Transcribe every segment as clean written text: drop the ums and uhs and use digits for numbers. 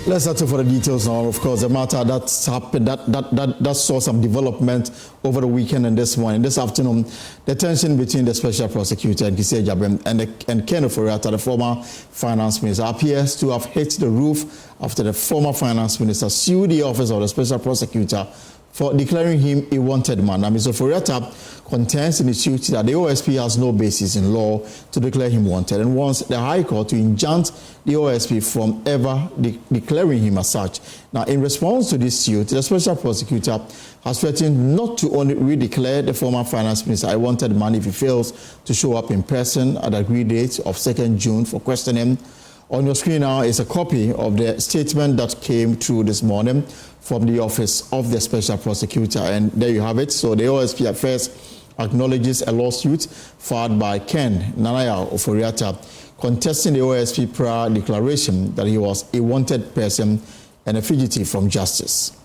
Let's settle for the details now. Of course, the matter that's happened, that saw some development over the weekend and this morning. This afternoon, the tension between the special prosecutor and Kisei Jabem and Ken Ofori-Atta, the former finance minister, appears to have hit the roof after the former finance minister sued the office of the special prosecutor for declaring him a wanted man. Now, Mr. Ofori-Atta contends in the suit that the OSP has no basis in law to declare him wanted and wants the High Court to enjoin the OSP from ever declaring him as such. Now, in response to this suit, the special prosecutor has threatened not to only redeclare the former finance minister a wanted man if he fails to show up in person at the agreed date of 2nd June for questioning. On your screen now is a copy of the statement that came through this morning from the office of the special prosecutor, and there you have it. So the OSP at first acknowledges a lawsuit filed by Ken Nanaya Ofori-Atta contesting the OSP prior declaration that he was a wanted person and a fugitive from justice.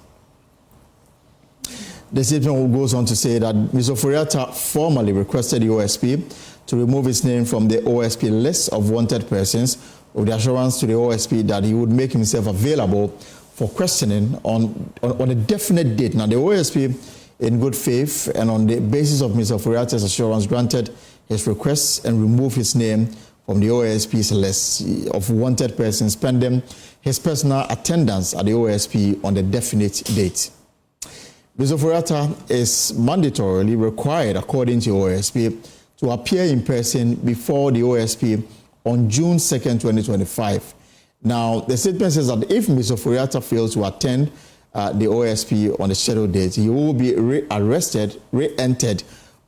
The statement goes on to say that Mr. Ofori-Atta formally requested the OSP to remove his name from the OSP list of wanted persons, with the assurance to the OSP that he would make himself available for questioning on a definite date. Now, the OSP, in good faith and on the basis of Mr. Ofori-Atta's assurance, granted his request and removed his name from the OSP's list of wanted persons, pending his personal attendance at the OSP on the definite date. Mr. Ofori-Atta is mandatorily required, according to OSP, to appear in person before the OSP on June 2nd, 2025. Now, the statement says that if Mr. Ofori-Atta fails to attend the OSP on the scheduled date, he will be re-entered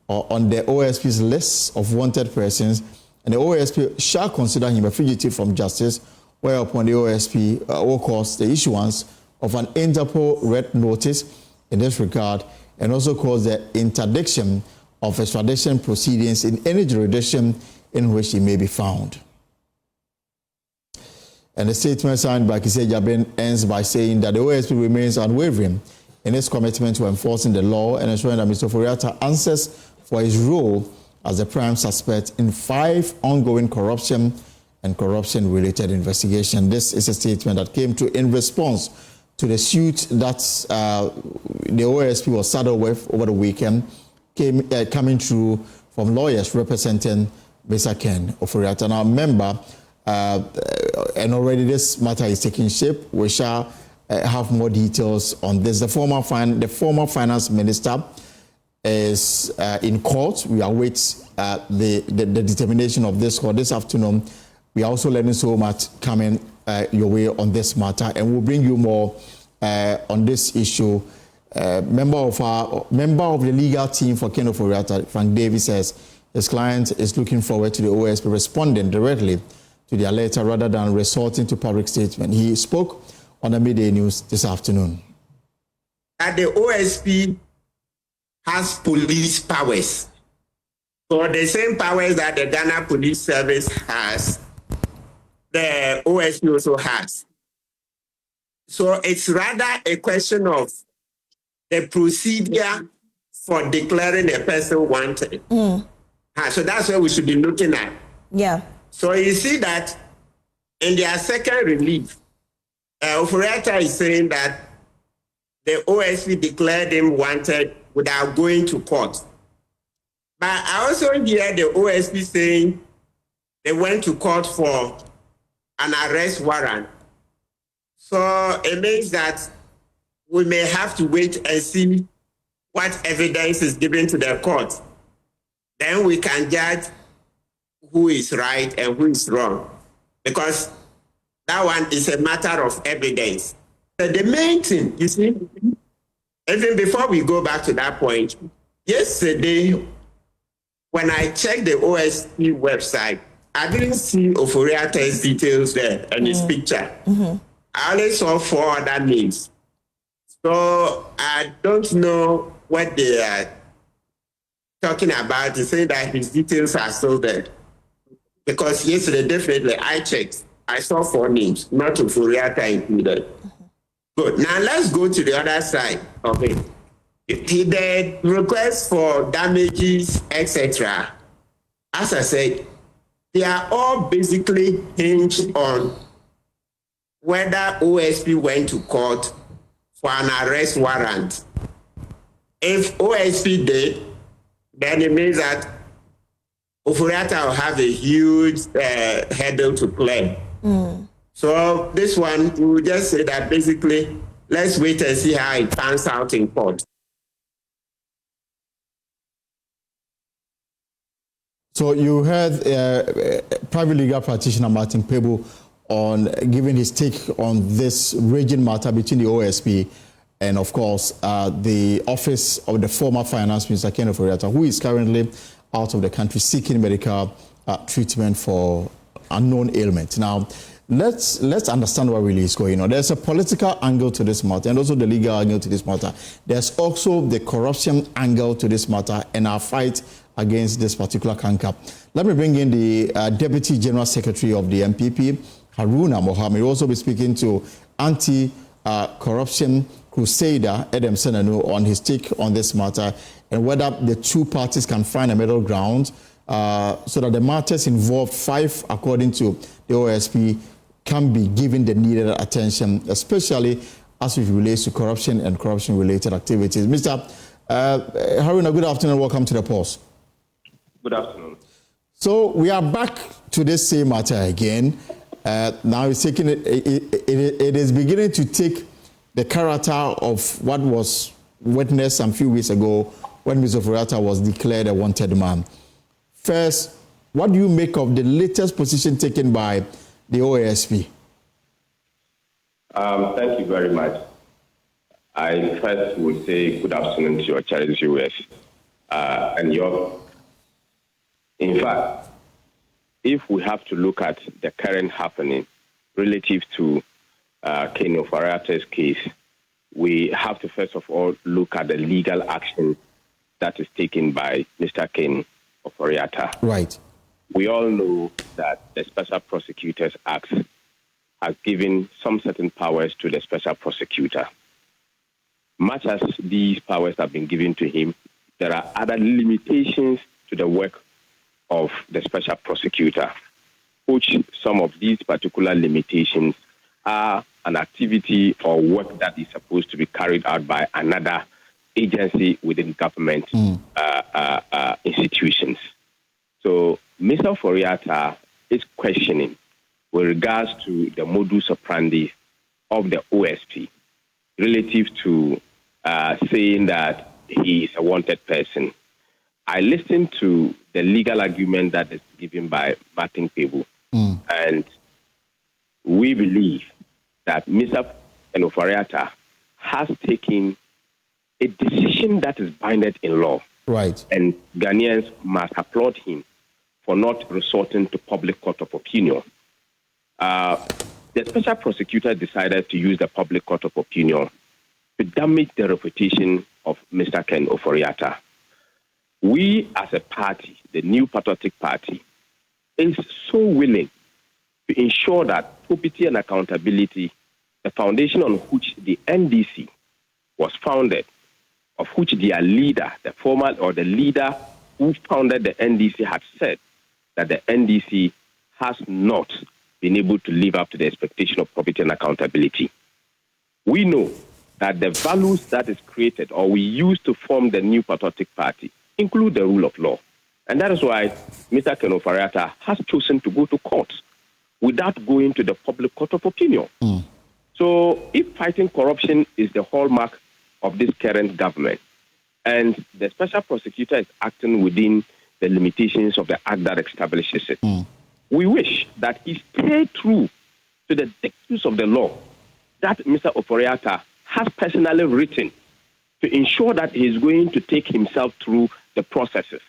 on the OSP's list of wanted persons, and the OSP shall consider him a fugitive from justice, whereupon the OSP will cause the issuance of an Interpol red notice in this regard, and also cause the interdiction of extradition proceedings in any jurisdiction in which he may be found. And the statement signed by Kisei Jabem ends by saying that the OSP remains unwavering in its commitment to enforcing the law and ensuring that Mr. Ofori-Atta answers for his role as the prime suspect in 5 ongoing corruption and corruption-related investigations. This is a statement that came to in response to the suit that the OSP was saddled with over the weekend, coming through from lawyers representing Mr. Ken Ofori-Atta. Now, member, and already this matter is taking shape. We shall have more details on this. The former finance minister is in court. We await the determination of this court this afternoon. We are also learning so much coming your way on this matter, and we'll bring you more on this issue. Member of the legal team for Ken Ofori-Atta, Frank Davis, says his client is looking forward to the OSP responding directly to their letter rather than resorting to public statement. He spoke on the Midday News this afternoon. That the OSP has police powers. So the same powers that the Ghana Police Service has, the OSP also has. So it's rather a question of the procedure for declaring a person wanted. So that's what we should be looking at. Yeah. So you see that in their second relief, Ofori-Atta is saying that the OSP declared him wanted without going to court. But I also hear the OSP saying they went to court for an arrest warrant. So it means that we may have to wait and see what evidence is given to the court. Then we can judge who is right and who is wrong, because that one is a matter of evidence. But the main thing, you see, even before we go back to that point, yesterday, when I checked the OSP website, I didn't see Ofori-Atta's details there and his picture. I only saw 4 other names. So I don't know what they are talking about to say that his details are still there. Because yesterday, definitely, I checked. I saw 4 names, not Ofori-Atta included. Good. Now let's go to the other side of it. The request for damages, etc. As I said, they are all basically hinged on whether OSP went to court for an arrest warrant. If OSP did, then it means that Ofori-Atta will have a huge hurdle to clear. So this one, we will just say that basically, let's wait and see how it turns out in court. So you heard private legal practitioner Martin Pebu on giving his take on this raging matter between the OSP and, of course, the office of the former finance minister, Ken Ofori-Atta, who is currently out of the country seeking medical treatment for unknown ailment. Now, let's understand what really is going on. There's a political angle to this matter and also the legal angle to this matter. There's also the corruption angle to this matter and our fight against this particular canker. Let me bring in the Deputy General Secretary of the MPP, Haruna Mohammed. We'll also be speaking to anti-corruption crusader Edem Senanu on his take on this matter and whether the two parties can find a middle ground so that the matters involved, 5 according to the OSP, can be given the needed attention, especially as it relates to corruption and corruption-related activities. Mr. Haruna, good afternoon. Welcome to the Pulse. Good afternoon. So we are back to this same matter again. Now it's taking it is beginning to take the character of what was witnessed some few weeks ago when Mr. Ofori-Atta was declared a wanted man. First, what do you make of the latest position taken by the OSP? Thank you very much. I first would say good afternoon to your cherished viewers and your. In fact, if we have to look at the current happening relative to Ken Ofori-Atta's case, we have to first of all look at the legal action that is taken by Mr. Ken Ofori-Atta. Right. We all know that the Special Prosecutors Act has given some certain powers to the Special Prosecutor. Much as these powers have been given to him, there are other limitations to the work of the Special Prosecutor, which some of these particular limitations are an activity or work that is supposed to be carried out by another agency within government institutions. So Mr. Ofori-Atta is questioning with regards to the modus operandi of the OSP relative to saying that he is a wanted person. I listened to the legal argument that is given by Martin Pebu, and we believe that Mr. Ofori-Atta has taken a decision that is binded in law. Right. And Ghanaians must applaud him for not resorting to public court of opinion. The Special Prosecutor decided to use the public court of opinion to damage the reputation of Mr. Ken Ofori-Atta. We, as a party, the New Patriotic Party, is so willing to ensure that probity and accountability, the foundation on which the NDC was founded, of which their leader, the former or the leader who founded the NDC, had said that the NDC has not been able to live up to the expectation of probity and accountability. We know that the values that is created or we use to form the New Patriotic Party include the rule of law. And that is why Mr. Ken Ofori-Atta has chosen to go to court without going to the public court of opinion. So if fighting corruption is the hallmark of this current government, and the Special Prosecutor is acting within the limitations of the act that establishes it, we wish that he stay true to the dictates of the law that Mr. Ofori-Atta has personally written to ensure that he is going to take himself through the processes.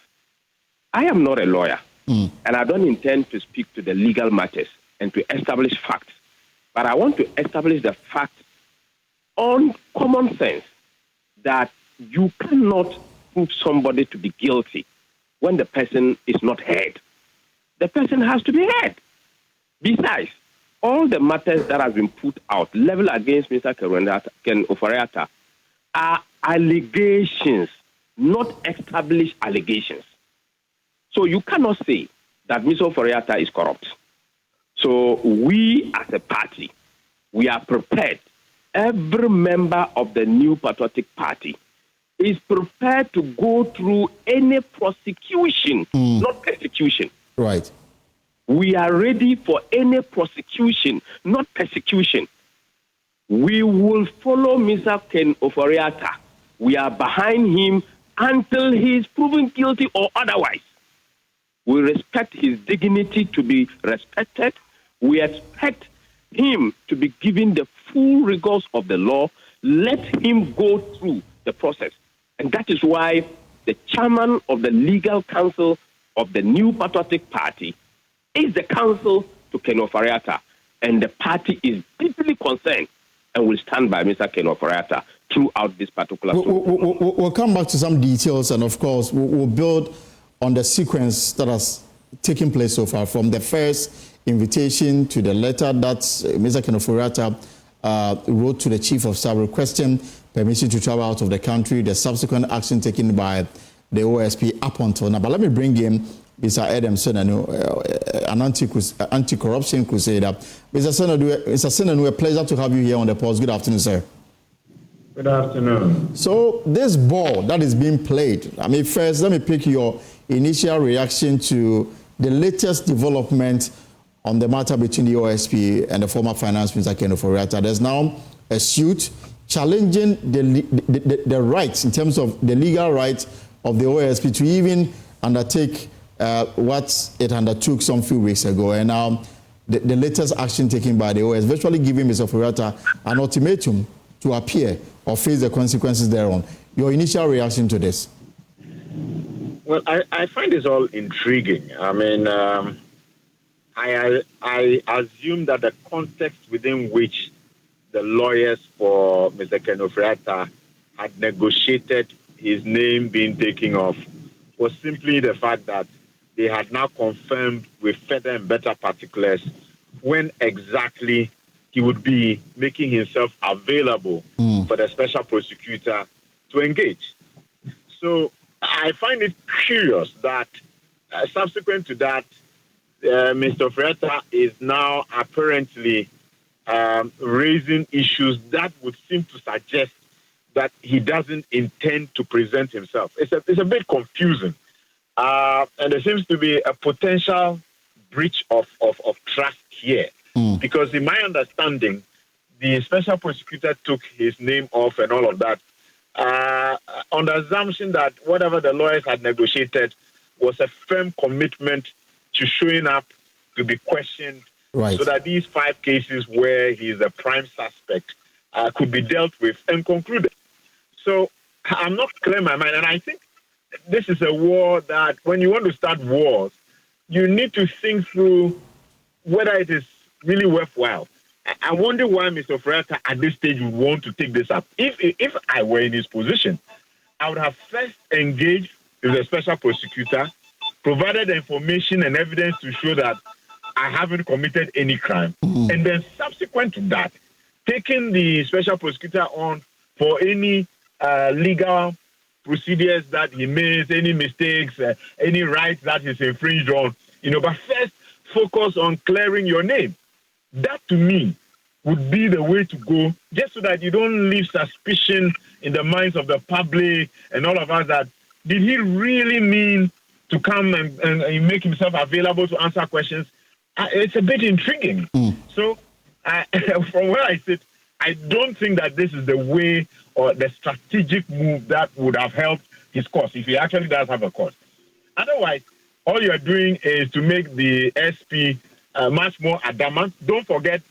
I am not a lawyer, and I don't intend to speak to the legal matters and to establish facts, but I want to establish the fact on common sense that you cannot prove somebody to be guilty when the person is not heard. The person has to be heard. Besides, all the matters that have been put out, leveled against Mr. Ken Ofori-Atta, are allegations, not established allegations. So you cannot say that Mr. Ofori-Atta is corrupt. So we as a party we are prepared. Every member of the New Patriotic Party is prepared to go through any prosecution, not persecution. Right. We are ready for any prosecution, not persecution. We will follow Mr. Ken Ofori-Atta. We are behind him until he is proven guilty or otherwise. We respect his dignity to be respected. We expect him to be given the full rigors of the law. Let him go through the process. And that is why the chairman of the legal council of the New Patriotic Party is the counsel to Ken Ofori-Atta. And the party is deeply concerned and will stand by Mr. Ken Ofori-Atta throughout this particular We'll come back to some details, and of course, we'll build on the sequence that has taken place so far, from the first invitation to the letter that Mr. Ken Ofori-Atta wrote to the Chief of Staff requesting permission to travel out of the country, the subsequent action taken by the OSP up until now. But let me bring in Mr. Adam Senanu, an anti-corruption crusader. Mr. Senanu, a pleasure to have you here on the post. Good afternoon, sir. Good afternoon. So this ball that is being played, I mean, first, let me pick your initial reaction to the latest development on the matter between the OSP and the former Finance Minister Ken Ofori-Atta. There's now a suit challenging the rights, in terms of the legal rights of the OSP to even undertake what it undertook some few weeks ago. And now the latest action taken by the OSP, virtually giving Mr. Ofori-Atta an ultimatum to appear or face the consequences thereon. Your initial reaction to this? Well, I find this all intriguing. I mean, I assume that the context within which the lawyers for Mr. Ken Ofori-Atta had negotiated his name being taken off was simply the fact that they had now confirmed with further and better particulars when exactly he would be making himself available for the special prosecutor to engage. So I find it curious that subsequent to that, Mr. Ofori-Atta is now apparently raising issues that would seem to suggest that he doesn't intend to present himself. It's a bit confusing. And there seems to be a potential breach of trust here. Because in my understanding, the special prosecutor took his name off and all of that on the assumption that whatever the lawyers had negotiated was a firm commitment to showing up to be questioned, right, so that these 5 cases where he is a prime suspect could be dealt with and concluded. So I'm not clear in my mind, and I think this is a war that when you want to start wars, you need to think through whether it is really worthwhile. I wonder why Mr. Ofori-Atta at this stage would want to take this up. If I were in his position, I would have first engaged with the special prosecutor, provided information and evidence to show that I haven't committed any crime, and then subsequent to that, taking the special prosecutor on for any legal procedures that he makes, any mistakes, any rights that is infringed on, but first focus on clearing your name. That to me would be the way to go, just so that you don't leave suspicion in the minds of the public and all of us that did he really mean to come and make himself available to answer questions? It's a bit intriguing. So from where I sit, I don't think that this is the way or the strategic move that would have helped his cause, if he actually does have a cause. Otherwise, all you're doing is to make the SP much more adamant. Don't forget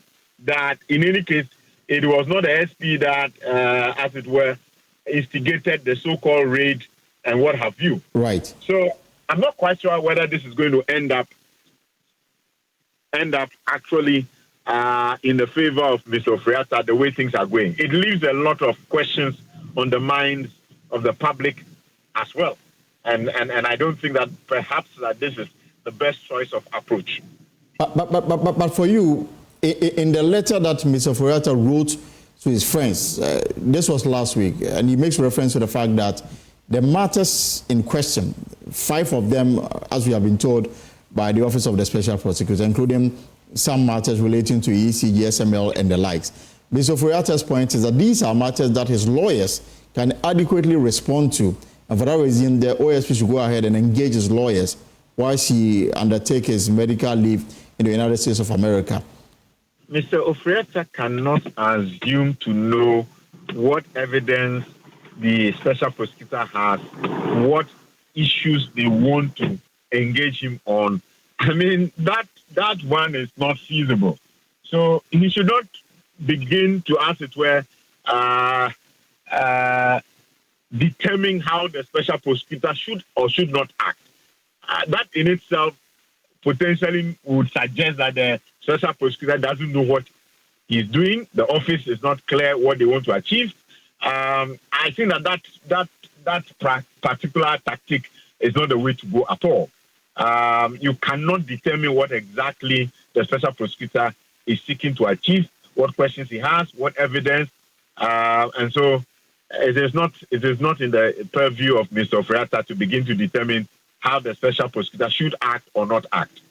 that in any case, it was not the SP that, as it were, instigated the so-called raid and what have you. Right. So I'm not quite sure whether this is going to end up actually in the favor of Mr. Ofori-Atta the way things are going. It leaves a lot of questions on the minds of the public as well. And I don't think that perhaps that this is the best choice of approach. But for you, in the letter that Mr. Ofori-Atta wrote to his friends, this was last week, and he makes reference to the fact that the matters in question, 5 of them, as we have been told by the Office of the Special Prosecutor, including some matters relating to ECG, SML, and the likes. Mr. Ofori-Atta's point is that these are matters that his lawyers can adequately respond to, and for that reason, the OSP should go ahead and engage his lawyers whilst he undertakes his medical leave in the United States of America. Mr. Ofori-Atta cannot assume to know what evidence the special prosecutor has, what issues they want to engage him on. I mean, that one is not feasible. So he should not begin to, as it were, determine how the special prosecutor should or should not act. That in itself potentially would suggest that the special prosecutor doesn't know what he's doing. The office is not clear what they want to achieve. I think that particular tactic is not the way to go at all. You cannot determine what exactly the special prosecutor is seeking to achieve, what questions he has, what evidence, and so it is not in the purview of Mr. Ofori-Atta to begin to determine how the special prosecutor should act or not act.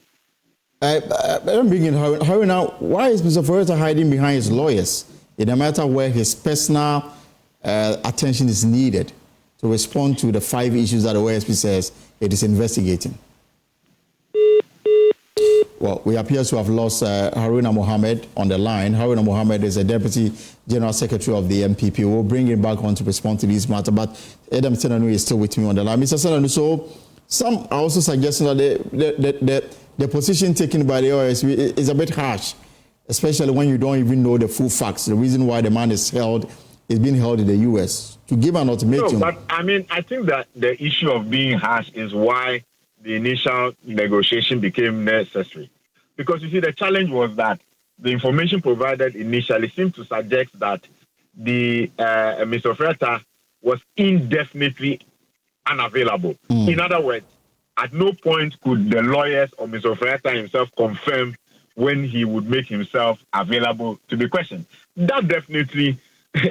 I'm beginning, Haruna, why is Mr. Ofori-Atta hiding behind his lawyers in a matter where his personal attention is needed to respond to the 5 issues that the OSP says it is investigating? Well, we appear to have lost Haruna Mohammed on the line. Haruna Mohammed is a Deputy General Secretary of the MPP. We'll bring him back on to respond to this matter, but Adam Senanu is still with me on the line. Mr. Senanu, so some are also suggesting that the position taken by the OSP is a bit harsh, especially when you don't even know the full facts. The reason why the man is being held in the U.S. to give an ultimatum. No, but I mean, I think that the issue of being harsh is why the initial negotiation became necessary. Because you see, the challenge was that the information provided initially seemed to suggest that the Mr. Ofori-Atta was indefinitely unavailable. In other words, at no point could the lawyers or Mr. Ofori-Atta himself confirm when he would make himself available to be questioned. That definitely,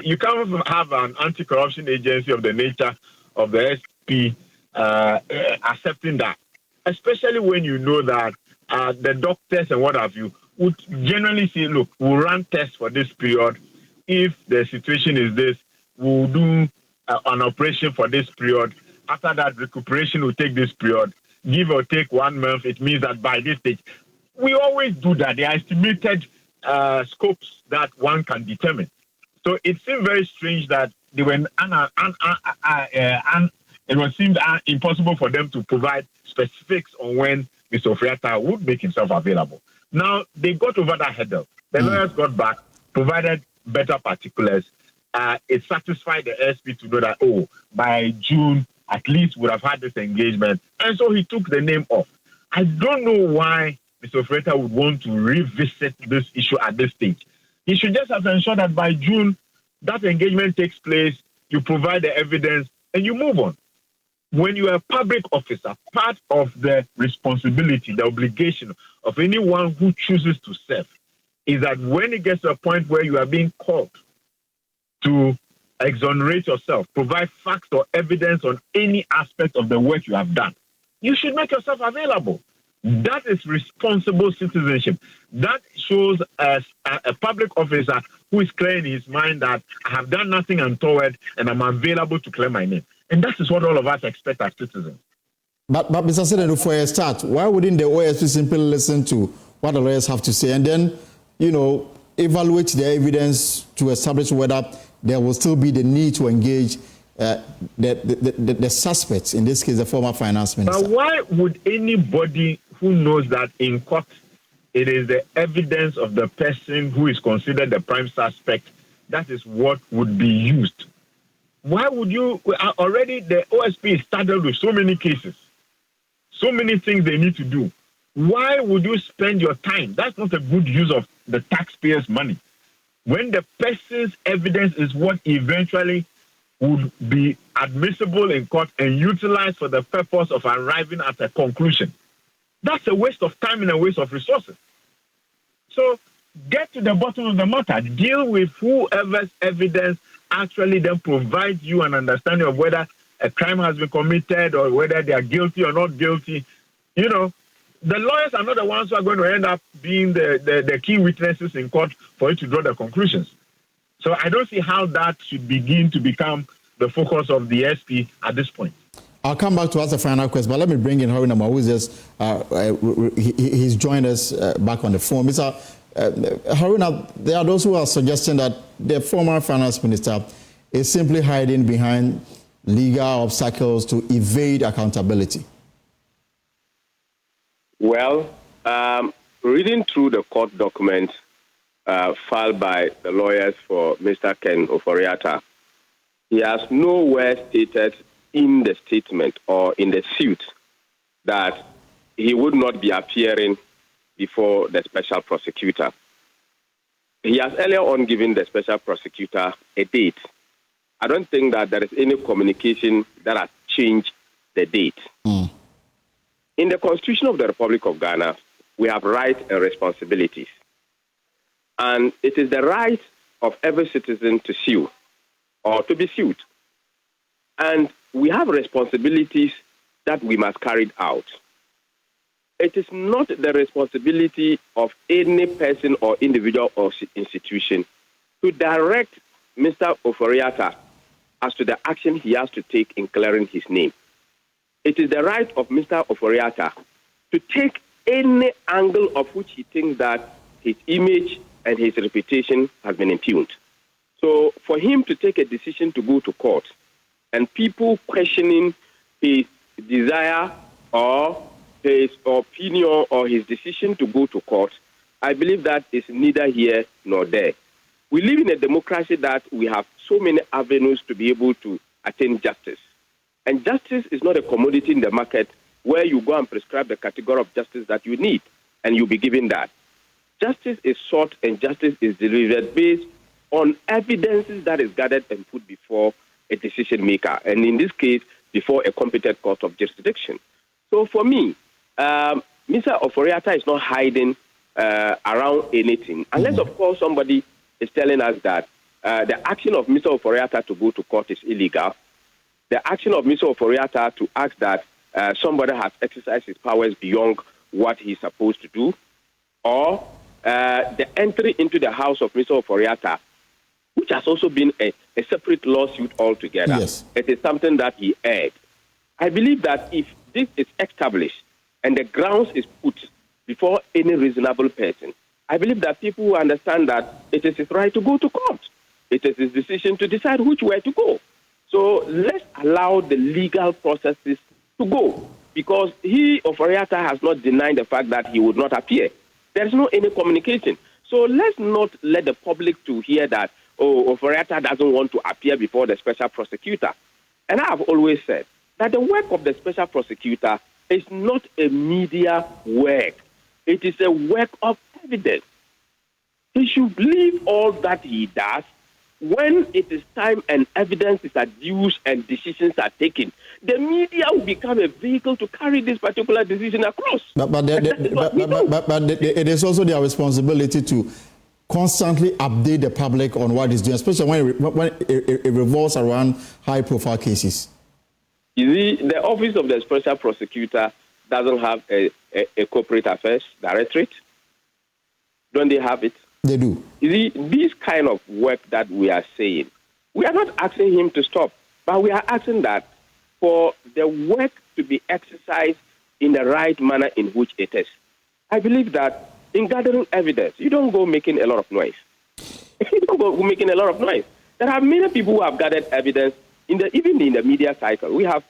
you can't have an anti-corruption agency of the nature of the SP accepting that, especially when you know that the doctors and what have you would generally say, look, we'll run tests for this period. If the situation is this, we'll do an operation for this period. After that, recuperation will take this period. Give or take 1 month, it means that by this stage, we always do that. They are estimated scopes that one can determine. So it seemed very strange that they were it was seemed impossible for them to provide specifics on when Mr. Ofori-Atta would make himself available. Now, they got over that hurdle. The lawyers got back, provided better particulars. It satisfied the SP to know that, by June, at least would have had this engagement. And so he took the name off. I don't know why Mr. Ofori-Atta would want to revisit this issue at this stage. He should just have ensured that by June, that engagement takes place, you provide the evidence, and you move on. When you are a public officer, part of the responsibility, the obligation of anyone who chooses to serve is that when it gets to a point where you are being called to exonerate yourself, provide facts or evidence on any aspect of the work you have done, you should make yourself available. That is responsible citizenship. That shows as a public officer who is clear in his mind that I have done nothing untoward and I'm available to clear my name. And that is what all of us expect as citizens. But Mr. Senanu, for a start, why wouldn't the OSP simply listen to what the lawyers have to say and then, evaluate the evidence to establish whether there will still be the need to engage the suspects, in this case, the former finance minister? But why would anybody who knows that in court it is the evidence of the person who is considered the prime suspect, that is what would be used? Why would you, already the OSP is saddled with so many cases, so many things they need to do. Why would you spend your time? That's not a good use of the taxpayers' money. When the person's evidence is what eventually would be admissible in court and utilized for the purpose of arriving at a conclusion, that's a waste of time and a waste of resources. So get to the bottom of the matter. Deal with whoever's evidence actually then provides you an understanding of whether a crime has been committed or whether they are guilty or not guilty. the lawyers are not the ones who are going to end up being the key witnesses in court for you to draw the conclusions. So I don't see how that should begin to become the focus of the SP at this point. I'll come back to ask a final question, but let me bring in Haruna Mohammed, who is he's joined us back on the phone. Mr. Haruna, there are those who are suggesting that the former finance minister is simply hiding behind legal obstacles to evade accountability. Well, reading through the court documents filed by the lawyers for Mr. Ken Ofori-Atta, he has nowhere stated in the statement or in the suit that he would not be appearing before the special prosecutor. He has earlier on given the special prosecutor a date. I don't think that there is any communication that has changed the date. In the Constitution of the Republic of Ghana, we have rights and responsibilities. And it is the right of every citizen to sue or to be sued. And we have responsibilities that we must carry out. It is not the responsibility of any person or individual or institution to direct Mr. Ofori-Atta as to the action he has to take in clearing his name. It is the right of Mr. Ofori-Atta to take any angle of which he thinks that his image and his reputation has been impugned. So for him to take a decision to go to court and people questioning his desire or his opinion or his decision to go to court, I believe that is neither here nor there. We live in a democracy that we have so many avenues to be able to attain justice. And justice is not a commodity in the market where you go and prescribe the category of justice that you need and you'll be given that. Justice is sought and justice is delivered based on evidences that is gathered and put before a decision maker, and in this case, before a competent court of jurisdiction. So for me, Mr. Ofori-Atta is not hiding around anything, unless, of course, somebody is telling us that the action of Mr. Ofori-Atta to go to court is illegal. The action of Mr. Ofori-Atta to ask that somebody has exercised his powers beyond what he's supposed to do, or the entry into the house of Mr. Ofori-Atta, which has also been a separate lawsuit altogether. Yes. It is something that he aired. I believe that if this is established and the grounds is put before any reasonable person, I believe that people will understand that it is his right to go to court. It is his decision to decide which way to go. So let's allow the legal processes to go, because he, Ofori-Atta, has not denied the fact that he would not appear. There is no any communication. So let's not let the public to hear that, oh, Ofori-Atta doesn't want to appear before the special prosecutor. And I have always said that the work of the special prosecutor is not a media work. It is a work of evidence. He should leave all that he does when it is time and evidence is adduced and decisions are taken. The media will become a vehicle to carry this particular decision across. But it is also their responsibility to constantly update the public on what is doing, especially when it revolves around high-profile cases. You see, the office of the special prosecutor doesn't have a corporate affairs directorate. Don't they have it? They do. You see, this kind of work that we are saying, we are not asking him to stop, but we are asking that for the work to be exercised in the right manner in which it is. I believe that in gathering evidence, you don't go making a lot of noise. You don't go making a lot of noise. There are many people who have gathered evidence, even in the media cycle. We have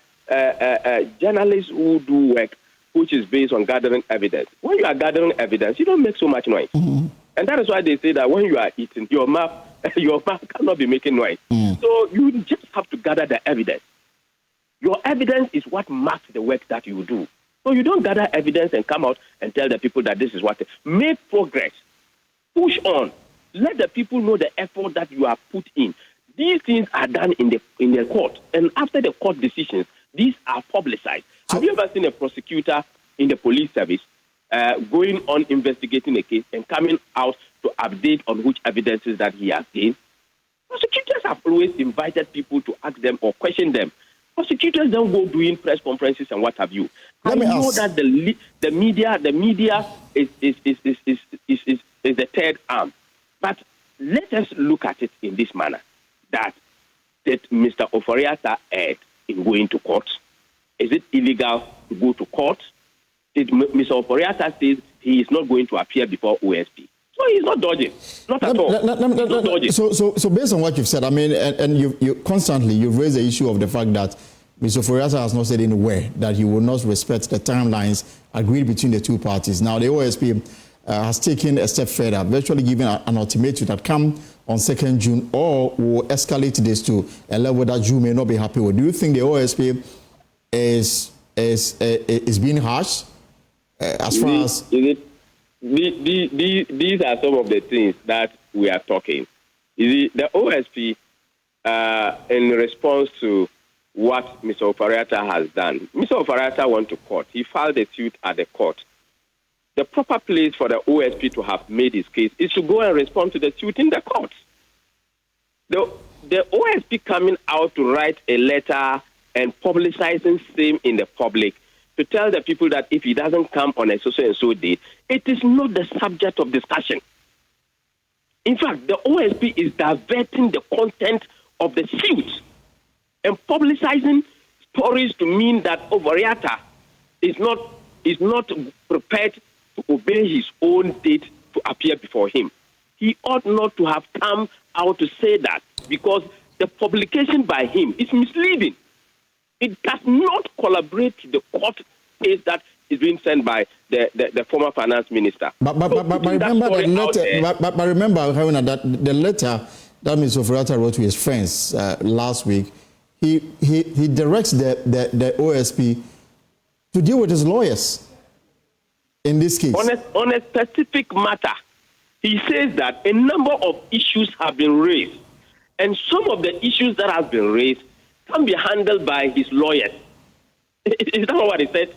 journalists who do work which is based on gathering evidence. When you are gathering evidence, you don't make so much noise. Mm-hmm. And that is why they say that when you are eating, your mouth cannot be making noise. Mm. So you just have to gather the evidence. Your evidence is what marks the work that you do. So you don't gather evidence and come out and tell the people that this is what. Make progress. Push on. Let the people know the effort that you have put in. These things are done in the court. And after the court decisions, these are publicized. Have you ever seen a prosecutor in the police service going on investigating a case and coming out to update on which evidences that he has gained? Prosecutors have always invited people to ask them or question them. Prosecutors don't go doing press conferences and what have you. I know that the media is the third arm. But let us look at it in this manner, that Mr. Ofori-Atta erred in going to court. Is it illegal to go to court? Did Mr. Ofori-Atta says he is not going to appear before OSP? So he's not dodging, not at all. Not dodging. So based on what you've said, I mean, and you constantly you've raised the issue of the fact that Mr. Ofori-Atta has not said anywhere that he will not respect the timelines agreed between the two parties. Now the OSP has taken a step further, virtually giving an ultimatum that come on 2nd June or will escalate this to a level that you may not be happy with. Do you think the OSP is being harsh as far as... These are some of the things that we are talking. The OSP, in response to what Mr. Ofori-Atta has done, Mr. Ofori-Atta went to court. He filed a suit at the court. The proper place for the OSP to have made his case is to go and respond to the suit in the court. The OSP coming out to write a letter and publicizing same in the public to tell the people that if he doesn't come on a so-and-so date, it is not the subject of discussion. In fact, the OSP is diverting the content of the suit and publicizing stories to mean that Ofori-Atta is not prepared to obey his own date to appear before him. He ought not to have come out to say that because the publication by him is misleading. It does not collaborate to the court case that is being sent by the former finance minister. But remember, Haruna, that the letter that Mr. Ofori-Atta wrote to his friends last week, he directs the OSP to deal with his lawyers in this case. On a specific matter, he says that a number of issues have been raised, and some of the issues that have been raised can be handled by his lawyers. Is that what he said?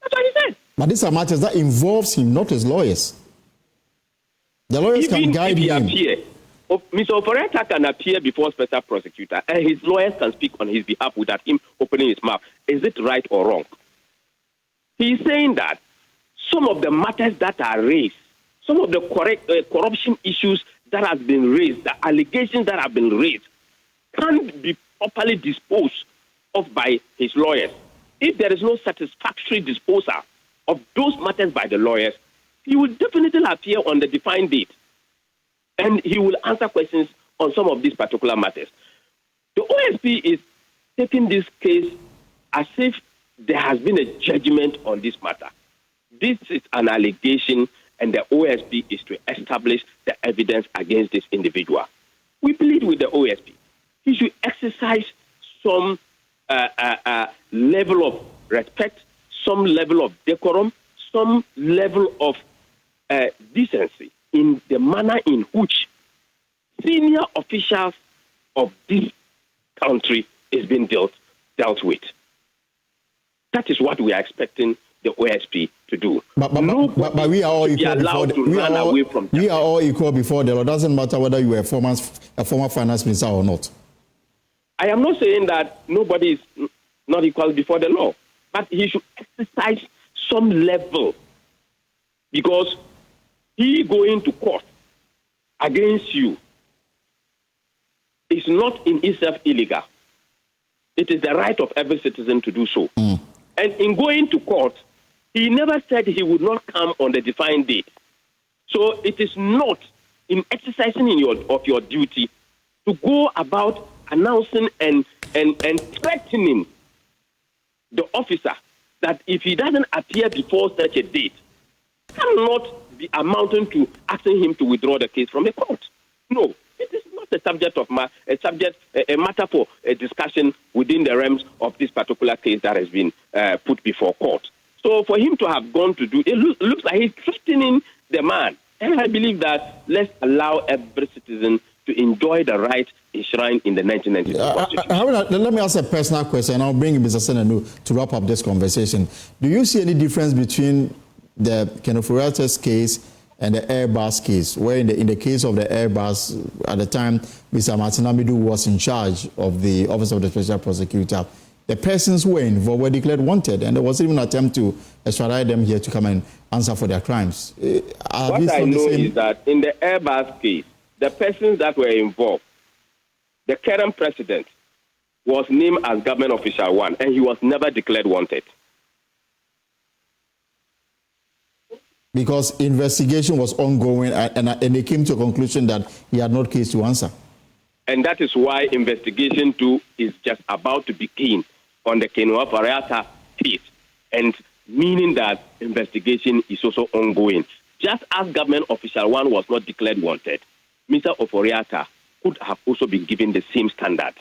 That's what he said. But these are matters that involves him, not his lawyers. The lawyers can guide him. Mr. Ofori-Atta can appear before special prosecutor, and his lawyers can speak on his behalf without him opening his mouth. Is it right or wrong? He's saying that some of the matters that are raised, some of the corruption issues that have been raised, the allegations that have been raised, can't be properly disposed of by his lawyers. If there is no satisfactory disposal of those matters by the lawyers, he will definitely appear on the defined date. And he will answer questions on some of these particular matters. The OSP is taking this case as if there has been a judgment on this matter. This is an allegation, and the OSP is to establish the evidence against this individual. We plead with the OSP. He should exercise some level of respect, some level of decorum, some level of decency in the manner in which senior officials of this country is being dealt with. That is what we are expecting the OSP to do. But we are all equal before we are all equal before the law. It doesn't matter whether you are a former finance minister or not. I am not saying that nobody is not equal before the law, but he should exercise some level, because he going to court against you is not in itself illegal. It is the right of every citizen to do so. And in going to court, he never said he would not come on the defined date. So it is not in exercising of your duty to go about announcing and threatening the officer that if he doesn't appear before such a date, cannot be amounting to asking him to withdraw the case from the court. No, it is not a subject of a matter for a discussion within the realms of this particular case that has been put before court. So for him to have gone to do it, looks like he's threatening the man. And I believe that let's allow every citizen to enjoy the right enshrined in the 1992 Constitution. Let me ask a personal question, and I'll bring Mr. Senanu to wrap up this conversation. Do you see any difference between the Ofori-Atta's case and the Airbus case, where in the case of the Airbus, at the time, Mr. Martin Amidu was in charge of the Office of the Special Prosecutor, the persons who were involved were declared wanted, and there was even an attempt to extradite them here to come and answer for their crimes. What I know is that in the Airbus case, the persons that were involved, the current president was named as government official 1, and he was never declared wanted. Because investigation was ongoing, and they came to a conclusion that he had no case to answer. And that is why investigation 2 is just about to begin on the Ofori-Atta case, and meaning that investigation is also ongoing. Just as government official 1 was not declared wanted, Mr. Ofori-Atta could have also been given the same standard.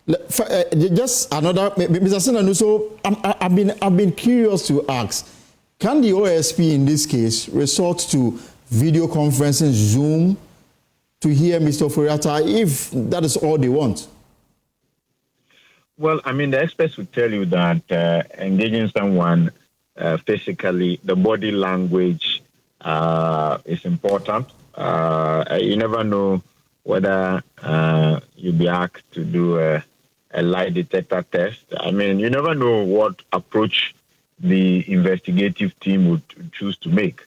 Just another, Mr. Senator, so I've been curious to ask, can the OSP in this case resort to video conferencing, Zoom, to hear Mr. Ofori-Atta if that is all they want? Well, I mean, the experts would tell you that engaging someone physically, the body language is important. You never know whether you'll be asked to do a lie detector test. I mean, you never know what approach the investigative team would choose to make.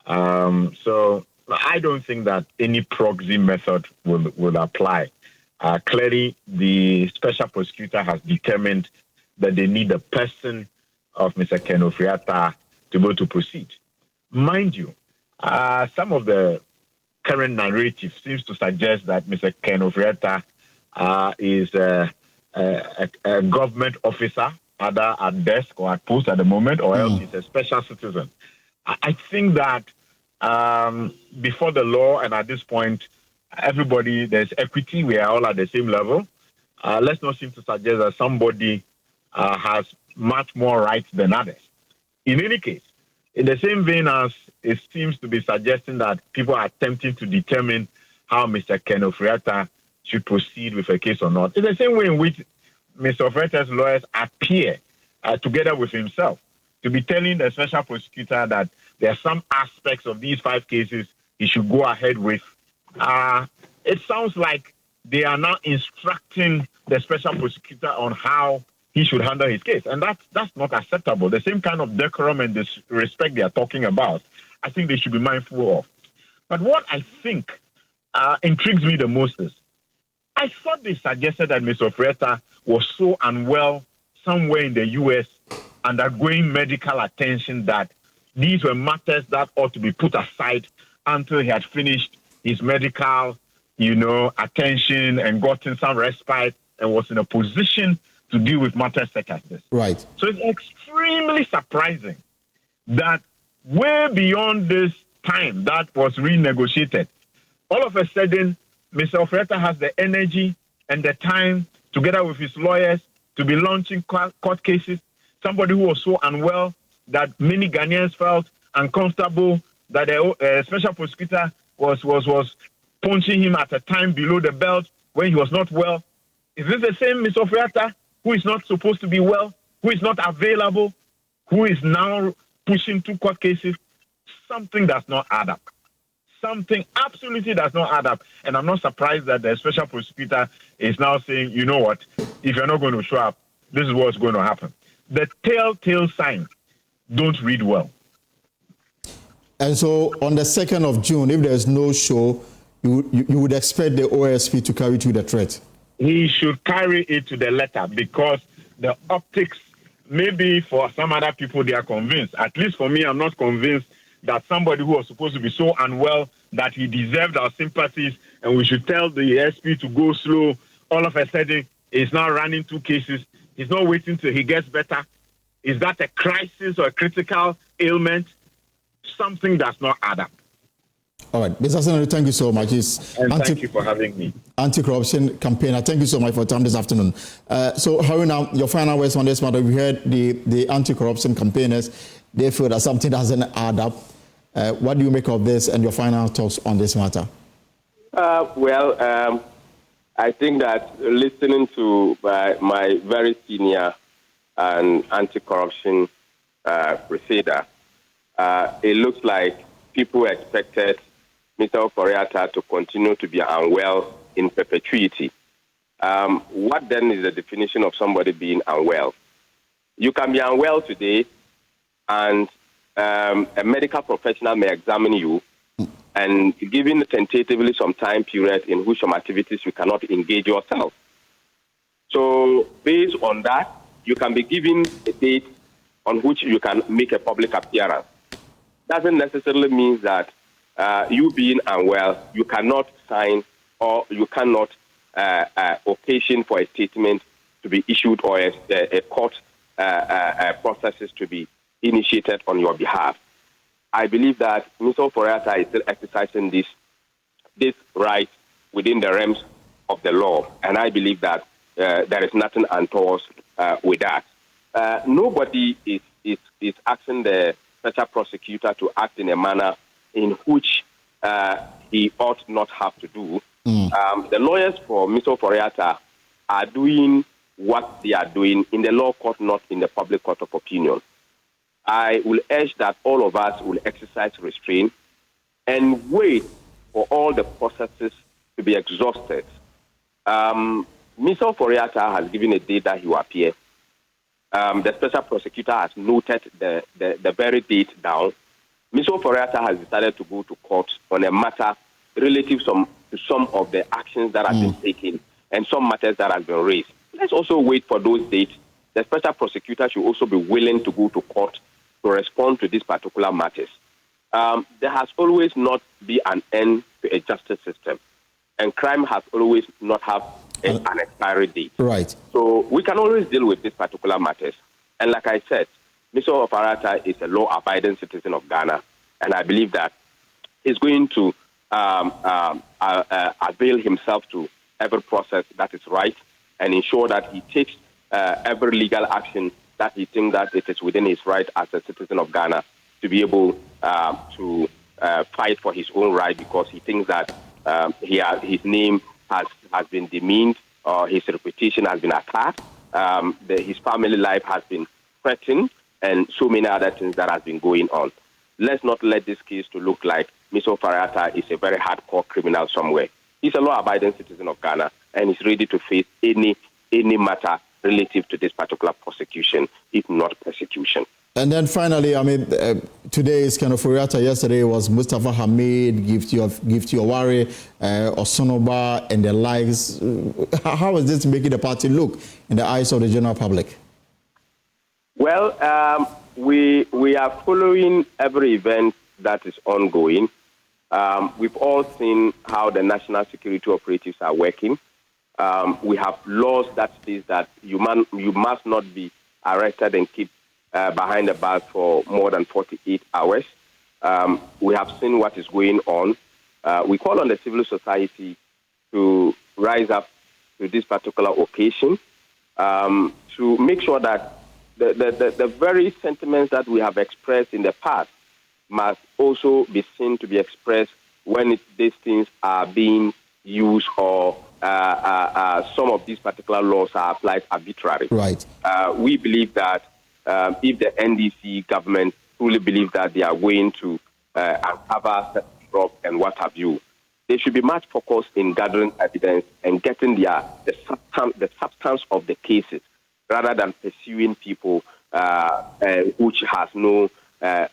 So I don't think that any proxy method will apply. Clearly, the special prosecutor has determined that they need the person of Mr. Ken Ofori-Atta to be able to proceed. Mind you, some of the current narrative seems to suggest that Mr. Ken Ofori-Atta is a government officer, either at desk or at post at the moment, or else he's a special citizen. I think that before the law and at this point, everybody, there's equity. We are all at the same level. Let's not seem to suggest that somebody has much more rights than others. In any case, in the same vein as it seems to be suggesting that people are attempting to determine how Mr. Ken Ofori-Atta should proceed with a case or not, it's the same way in which Mr. Ofori-Atta's lawyers appear together with himself to be telling the special prosecutor that there are some aspects of these 5 cases he should go ahead with. It sounds like they are now instructing the special prosecutor on how he should handle his case. And that's not acceptable. The same kind of decorum and respect they are talking about, I think they should be mindful of. But what I think intrigues me the most is, I thought they suggested that Mr. Ofori-Atta was so unwell somewhere in the U.S. undergoing medical attention that these were matters that ought to be put aside until he had finished his medical, attention and gotten some respite and was in a position to deal with matters such as this. Right. So it's extremely surprising that way beyond this time that was renegotiated, all of a sudden, Mr. Ofori-Atta has the energy and the time, together with his lawyers, to be launching court cases. Somebody who was so unwell that many Ghanaians felt uncomfortable that a special prosecutor was punching him at a time below the belt when he was not well. Is this the same Mr. Ofori-Atta who is not supposed to be well, who is not available, who is now pushing 2 court cases? Something does not add up. Something absolutely does not add up. And I'm not surprised that the special prosecutor is now saying, you know what, if you're not going to show up, this is what's going to happen. The telltale signs don't read well. And so on the 2nd of June, if there's no show, you would expect the OSP to carry to the threat? He should carry it to the letter, because the optics, maybe for some other people, they are convinced. At least for me, I'm not convinced that somebody who was supposed to be so unwell that he deserved our sympathies and we should tell the SP to go slow, all of a sudden he's now running 2 cases. He's not waiting till he gets better. Is that a crisis or a critical ailment? Something does not add up. All right. Mr. Senator, thank you so much. Thank you for having me. Anti-corruption campaigner. Thank you so much for your time this afternoon. So, Haruna, your final words on this matter. We heard the anti-corruption campaigners, they feel that something doesn't add up. What do you make of this and your final thoughts on this matter? I think that listening to my very senior and anti-corruption crusader, it looks like people expected Mr. Ofori-Atta to continue to be unwell in perpetuity. What then is the definition of somebody being unwell? You can be unwell today, and a medical professional may examine you and given tentatively some time period in which some activities you cannot engage yourself. So based on that, you can be given a date on which you can make a public appearance. Doesn't necessarily mean that you being unwell, you cannot sign or you cannot occasion for a statement to be issued or a court processes to be initiated on your behalf. I believe that Mr. Ofori-Atta is still exercising this right within the realms of the law, and I believe that there is nothing untoward with that. Nobody is asking the special prosecutor to act in a manner in which he ought not have to do. The lawyers for Mr. Ofori-Atta are doing what they are doing in the law court, not in the public court of opinion. I will urge that all of us will exercise restraint and wait for all the processes to be exhausted. Mr. Ofori-Atta has given a date that he will appear. The special prosecutor has noted the very date down. Mr. Ofori-Atta has decided to go to court on a matter relative to some of the actions that have been taken and some matters that have been raised. Let's also wait for those dates. The special prosecutor should also be willing to go to court to respond to these particular matters. There has always not been an end to a justice system, and crime has always not have an expiry date. Right. So we can always deal with these particular matters. And like I said, Mr. Ofori-Atta is a law-abiding citizen of Ghana, and I believe that he's going to avail himself to every process that is right and ensure that he takes every legal action that he thinks that it is within his right as a citizen of Ghana to be able to fight for his own right, because he thinks that his name has been demeaned or his reputation has been attacked, his family life has been threatened, and so many other things that have been going on. Let's not let this case to look like Mr. Ofori-Atta is a very hardcore criminal somewhere. He's a law-abiding citizen of Ghana, and he's ready to face any matter relative to this particular prosecution, if not persecution. And then finally, I mean, today is kind of Ofori-Atta. Yesterday was Mustafa Hamid, Gifty Oware, Osonoba, and the likes. How is this making the party look in the eyes of the general public? Well, we are following every event that is ongoing. We've all seen how the national security operatives are working. We have laws that says that you must not be arrested and keep behind the bars for more than 48 hours. We have seen what is going on. We call on the civil society to rise up to this particular occasion to make sure that the very sentiments that we have expressed in the past must also be seen to be expressed when these things are being used or some of these particular laws are applied arbitrarily. Right. We believe that if the NDC government truly believe that they are going to uncover drugs and what have you, they should be much focused in gathering evidence and getting the substance of the cases, rather than pursuing people which has no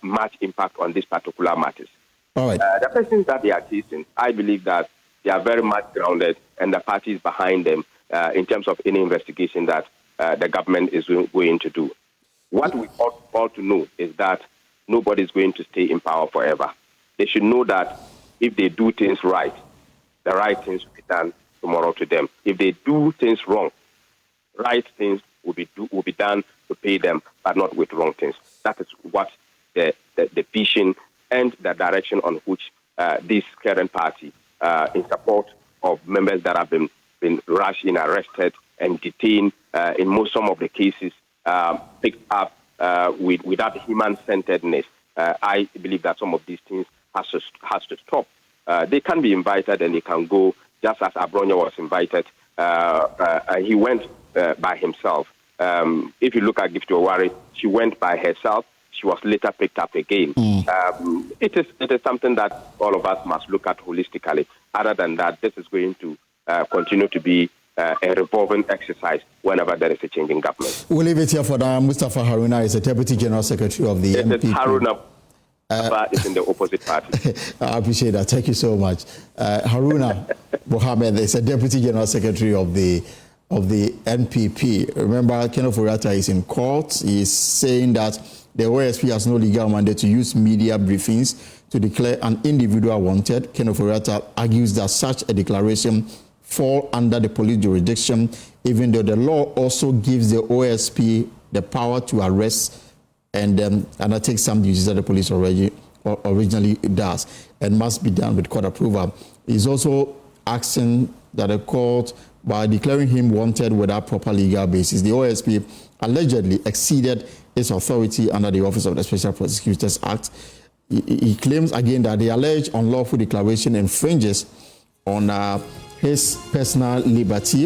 much impact on these particular matters. All right. The persons that they are chasing, I believe that they are very much grounded, and the party is behind them in terms of any investigation that the government is going to do. What we ought to know is that nobody is going to stay in power forever. They should know that if they do things right, the right things will be done tomorrow to them. If they do things wrong, right things will be done to pay them, but not with wrong things. That is what the vision and the direction on which this current party, in support of members that have been rushed and arrested and detained in some of the cases, picked up without human-centeredness. I believe that some of these things has to stop. They can be invited and they can go, just as Abronya was invited. He went by himself. If you look at Gifty Oware, she went by herself. She was later picked up again. It is something that all of us must look at holistically. Other than that, this is going to continue to be a revolving exercise whenever there is a change in government. We'll leave it here for now. Mustafa Haruna is the Deputy General Secretary of the MPP. Haruna is in the opposite party. I appreciate that. Thank you so much. Haruna Mohammed is the Deputy General Secretary of the NPP. Remember, Ken Ofori-Atta is in court. He is saying that the OSP has no legal mandate to use media briefings to declare an individual wanted. Ken Ofori-Atta argues that such a declaration fall under the police jurisdiction, even though the law also gives the OSP the power to arrest and undertake some duties that the police originally does and must be done with court approval. He's also asking that the court, by declaring him wanted without proper legal basis, the OSP allegedly exceeded its authority under the Office of the Special Prosecutors Act. He claims again that the alleged unlawful declaration infringes on his personal liberty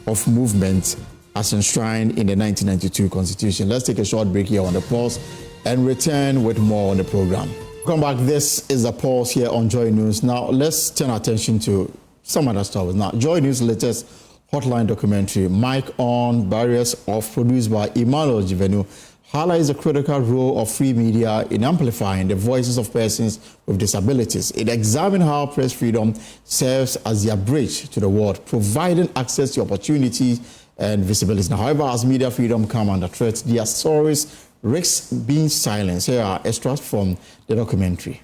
of movement as enshrined in the 1992 Constitution. Let's take a short break here on the pulse and return with more on the program. Come back. This is the pulse here on Joy News. Now, let's turn our attention to some other stories. Now, Joy News' latest hotline documentary, Mic On, Barriers Off, produced by Emmanuel Jivenu, highlights the critical role of free media in amplifying the voices of persons with disabilities. It examines how press freedom serves as their bridge to the world, providing access to opportunities and visibility. Now, however, as media freedom come under threat, their stories risk being silenced. Here are extracts from the documentary.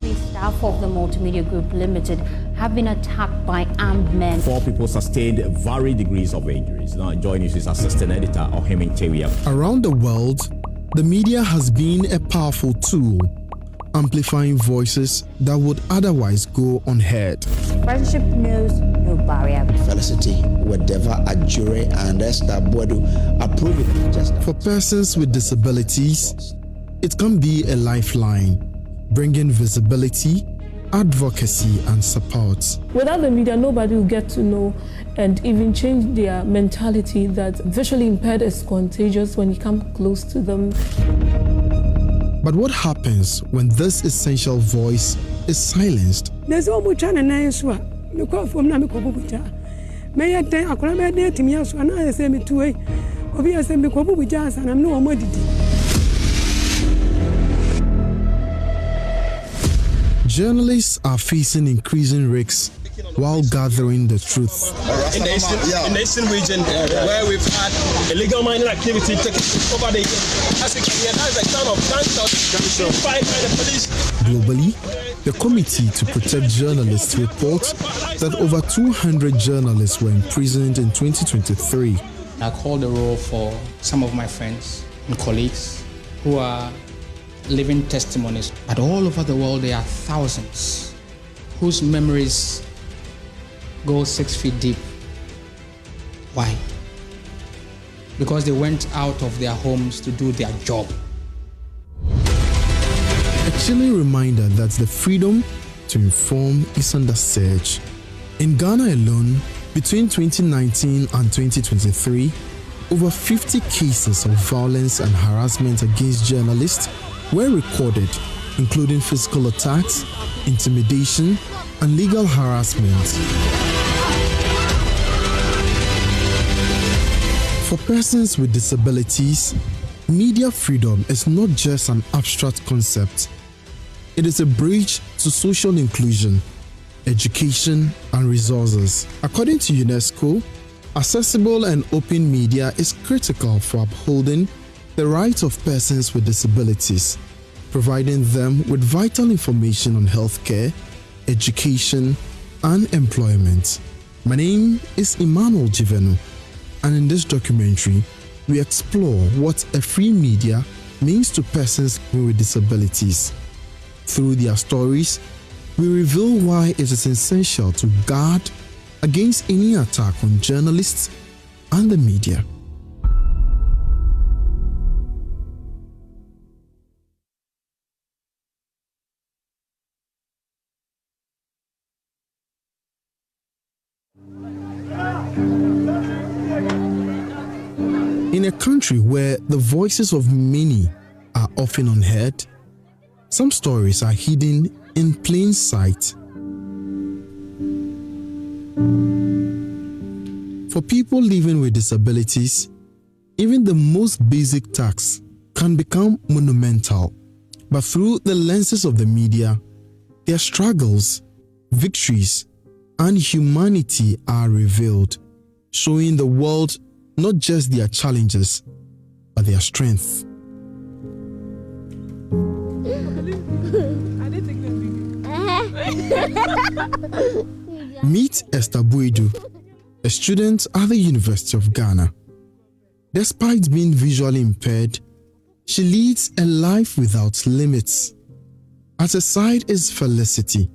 The staff of the Multimedia Group Limited have been attacked by armed men. 4 people sustained varying degrees of injuries. Now, Joy News is assistant editor of Hemingway. Around the world, the media has been a powerful tool, amplifying voices that would otherwise go unheard. Friendship knows no barrier. Felicity, whatever a jury and Esther Bodu approve it. For persons with disabilities, it can be a lifeline, bringing visibility, advocacy, and support. Without the media, nobody will get to know and even change their mentality that visually impaired is contagious when you come close to them. But what happens when this essential voice is silenced? There's no much on an answer. You call from Namikobucha. May I tell a crab day to me as one I say me to a obviously Mikobujas and I'm no more. Journalists are facing increasing risks while gathering the truth. In the eastern region, where we've had illegal mining activity taking over the as you can hear, that's the kind of gunshot fight by the police. Globally, the Committee to Protect Journalists reports that over 200 journalists were imprisoned in 2023. I call the role for some of my friends and colleagues who are living testimonies. But all over the world, there are thousands whose memories go 6 feet deep. Why? Because they went out of their homes to do their job. A chilling reminder that the freedom to inform is under siege. In Ghana alone, between 2019 and 2023, over 50 cases of violence and harassment against journalists were recorded, including physical attacks, intimidation, and legal harassment. For persons with disabilities, media freedom is not just an abstract concept. It is a bridge to social inclusion, education, and resources. According to UNESCO, accessible and open media is critical for upholding the rights of persons with disabilities, providing them with vital information on healthcare, education, and employment. My name is Emmanuel Jivenu, and in this documentary, we explore what a free media means to persons with disabilities. Through their stories, we reveal why it is essential to guard against any attack on journalists and the media. In a country where the voices of many are often unheard, some stories are hidden in plain sight. For people living with disabilities, even the most basic tasks can become monumental. But through the lenses of the media, their struggles, victories, and humanity are revealed, showing the world not just their challenges, but their strength. Meet Esther Buedu, a student at the University of Ghana. Despite being visually impaired, she leads a life without limits. At her side is Felicity,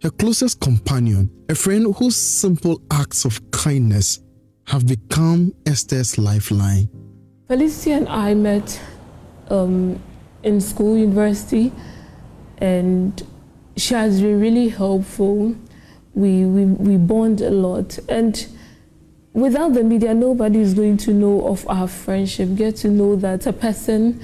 her closest companion, a friend whose simple acts of kindness have become Esther's lifeline. Felicity and I met in school, university, and she has been really helpful. We bond a lot, and without the media, nobody is going to know of our friendship, get to know that a person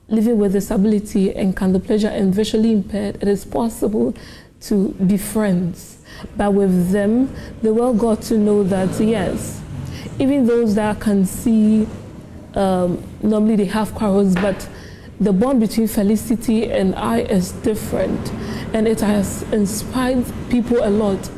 living with disability and can the pleasure and visually impaired, it is possible to be friends. But with them, the world got to know that, yes, even those that can see, normally they have quarrels, but the bond between Felicity and I is different, and it has inspired people a lot.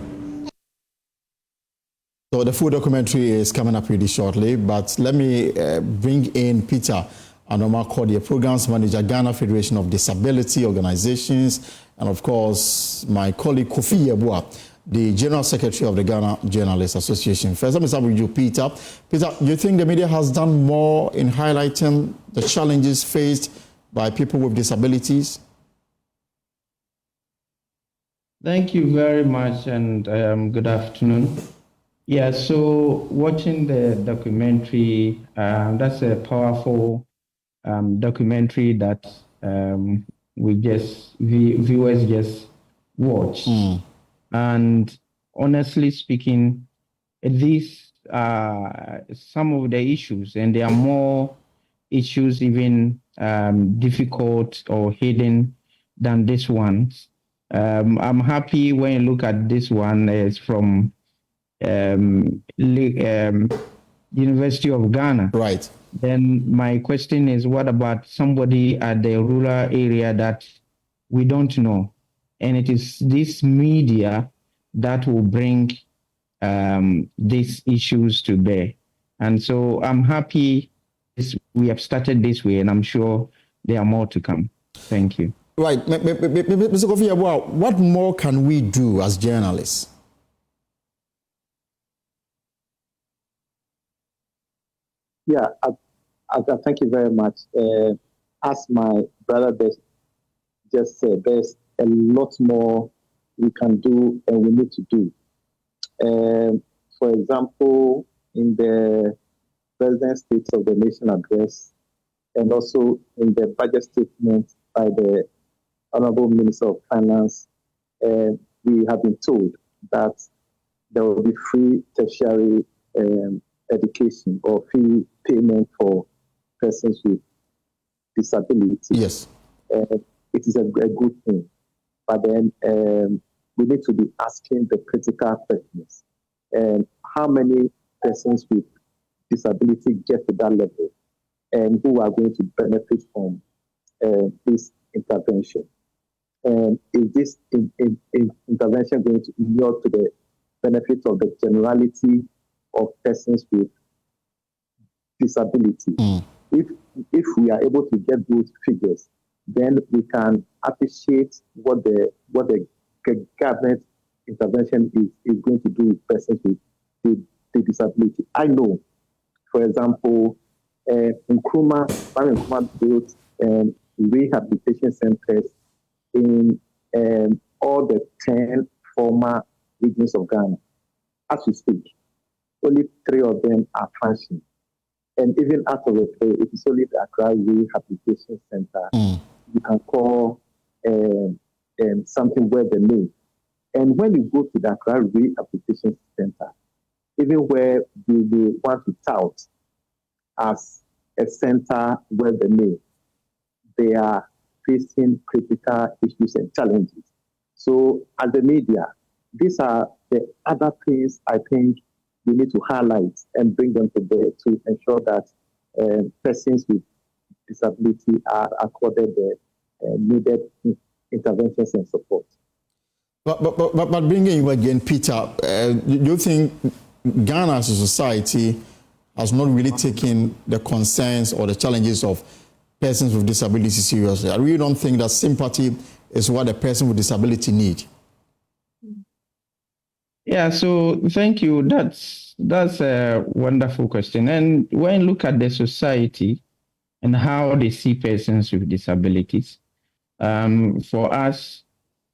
So the full documentary is coming up really shortly, but let me bring in Peter Anoma Cordia, Programs Manager, Ghana Federation of Disability Organizations, and of course, my colleague Kofi Yeboah, the General Secretary of the Ghana Journalists Association. First, let me start with you, Peter. Peter, do you think the media has done more in highlighting the challenges faced by people with disabilities? Thank you very much, and good afternoon. Yeah, so watching the documentary, that's a powerful documentary that viewers just watched. And honestly speaking, these are some of the issues, and there are more issues even difficult or hidden than this one. I'm happy when you look at this one. It's from University of Ghana. Right. Then my question is, what about somebody at the rural area that we don't know? And it is this media that will bring these issues to bear. And so I'm happy we have started this way, and I'm sure there are more to come. Thank you. Right. Mr. Kofi Yeboah, what more can we do as journalists? Yeah, thank you very much. As my brother just said, there's a lot more we can do and we need to do. For example, in the President's State of the Nation address, and also in the budget statement by the Honorable Minister of Finance, we have been told that there will be free tertiary education or free payment for persons with disability. Yes. It is a good thing. But then we need to be asking the critical questions. How many persons with disability get to that level, and who are going to benefit from this intervention? Is this intervention going to inure to the benefit of the generality of persons with disability? If we are able to get those figures, then we can appreciate what the government intervention is going to do with persons with the disability. I know, for example, Nkrumah built rehabilitation centers in all the 10 former regions of Ghana. As we speak, only 3 of them are functioning. And even out of the 3, it is only the Accra Rehabilitation Center. You can call something where the name. And when you go to the Accra Rehabilitation Center, even where you want to tout as a center where the name, they are facing critical issues and challenges. So as the media, these are the other things I think we need to highlight and bring them to bear to ensure that persons with disability are accorded the needed interventions and support. But bringing you again, Peter, do you think Ghana as a society has not really taken the concerns or the challenges of persons with disability seriously? I really don't think that sympathy is what a person with disability needs. Yeah, so thank you. That's a wonderful question. And when you look at the society and how they see persons with disabilities, for us,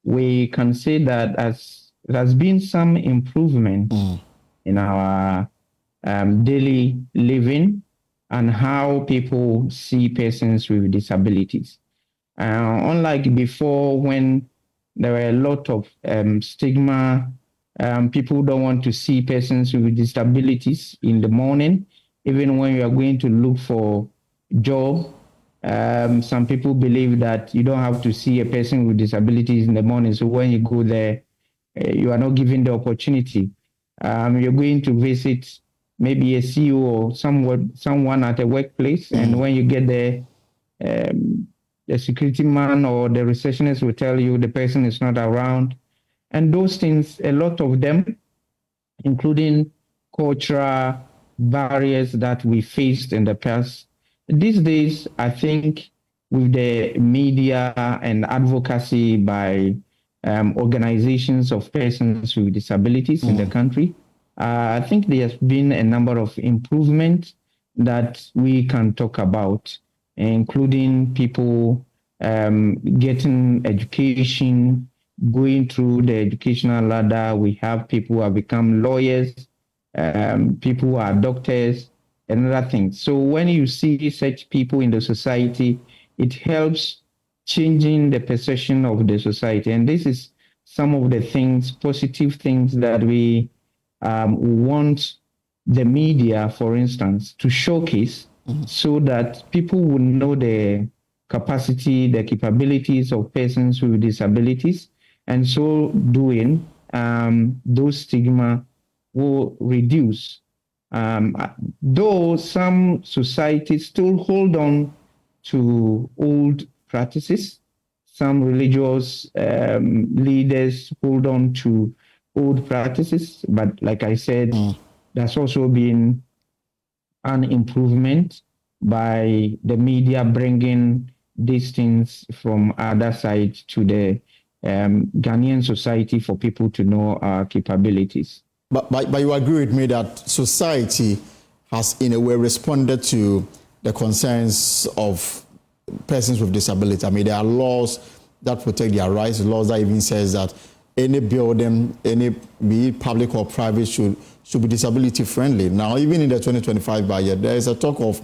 we can say that there has been some improvement in our daily living and how people see persons with disabilities. Unlike before, when there were a lot of stigma, people don't want to see persons with disabilities in the morning. Even when you are going to look for a job, some people believe that you don't have to see a person with disabilities in the morning. So when you go there, you are not given the opportunity. You're going to visit maybe a CEO or someone at a workplace, and when you get there, the security man or the receptionist will tell you the person is not around. And those things, a lot of them, including cultural barriers that we faced in the past. These days, I think with the media and advocacy by organizations of persons with disabilities in the country, I think there's been a number of improvements that we can talk about, including people getting education, going through the educational ladder. We have people who have become lawyers, people who are doctors, and other things. So when you see such people in the society, it helps changing the perception of the society. And this is some of the things, positive things that we want the media, for instance, to showcase so that people will know the capacity, the capabilities of persons with disabilities. And so doing, those stigma will reduce. Though some societies still hold on to old practices, some religious leaders hold on to old practices, but like I said, there's also been an improvement by the media bringing these things from other side to the Ghanaian society for people to know our capabilities. But you agree with me that society has in a way responded to the concerns of persons with disability. I mean, there are laws that protect their rights, laws that even says that any building, be it public or private, should be disability friendly. Now, even in the 2025 budget, there is a talk of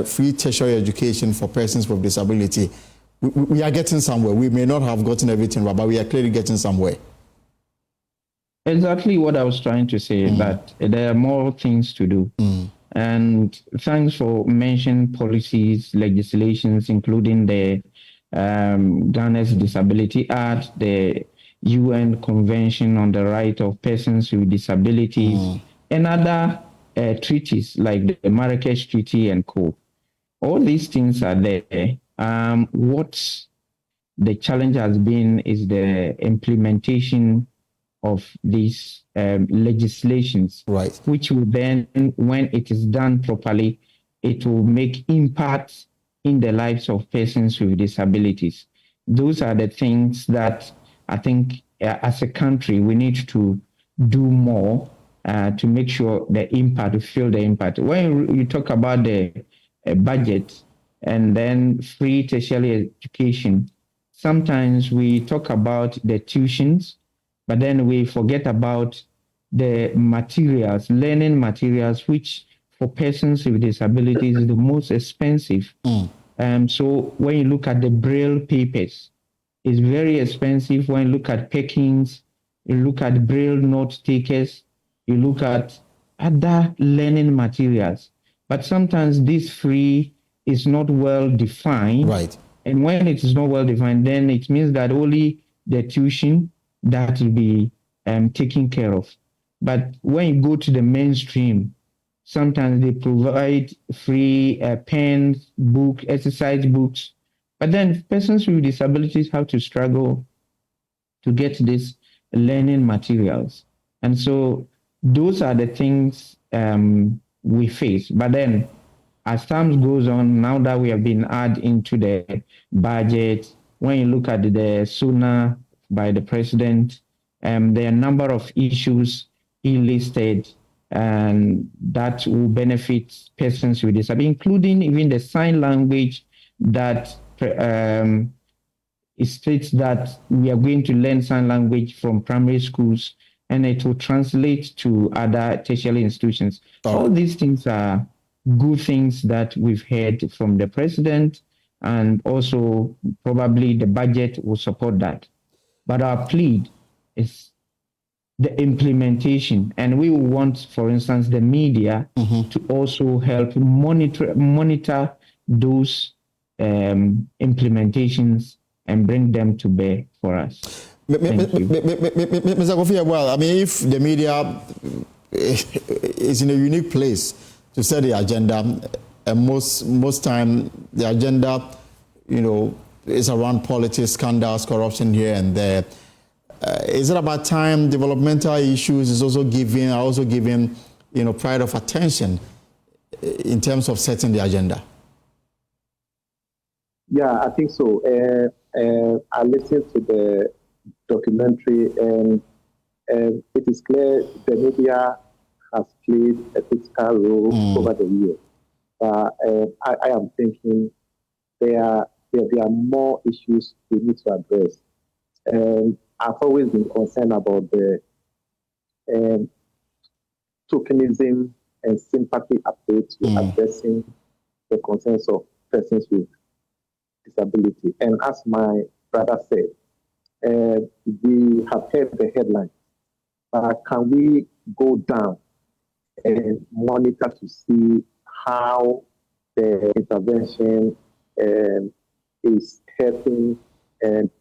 free tertiary education for persons with disability. We are getting somewhere. We may not have gotten everything right, but we are clearly getting somewhere. Exactly what I was trying to say, that there are more things to do. And thanks for mentioning policies, legislations, including the Ghana's Disability Act, the UN Convention on the Right of Persons with Disabilities, and other treaties like the Marrakesh Treaty and co. All these things are there. What the challenge has been is the implementation of these legislations, right, which will then, when it is done properly, it will make impact in the lives of persons with disabilities. Those are the things that I think as a country we need to do more to make sure the impact, to feel the impact. When you talk about the budget and then free tertiary education, sometimes we talk about the tuitions, but then we forget about the materials, learning materials, which for persons with disabilities is the most expensive. So when you look at the Braille papers, it's very expensive. When you look at Perkins, you look at Braille note takers, you look at other learning materials. But sometimes this free is not well defined. Right. And when it is not well defined, then it means that only the tuition that will be taken care of. But when you go to the mainstream, sometimes they provide free pens, books, exercise books. But then persons with disabilities have to struggle to get these learning materials. And so those are the things we face. But then as time goes on, now that we have been added into the budget, when you look at the SONA by the president, there are a number of issues he listed and that will benefit persons with disability, including even the sign language that it states that we are going to learn sign language from primary schools and it will translate to other tertiary institutions. All these things are good things that we've heard from the president, and also probably the budget will support that. But our plea is the implementation, and we want, for instance, the media to also help monitor those implementations and bring them to bear for us. Mr. Kofi, well, I mean, if the media is in a unique place to set the agenda, and most time the agenda, is around politics, scandals, corruption here and there. Is it about time developmental issues is also given pride of attention in terms of setting the agenda? Yeah, I think so. I listened to the documentary, and it is clear the media has played a critical role over the years. I am thinking there are more issues we need to address. I've always been concerned about the tokenism and sympathy approach to addressing the concerns of persons with disability. And as my brother said, we have heard the headline. Can we go down and monitor to see how the intervention is helping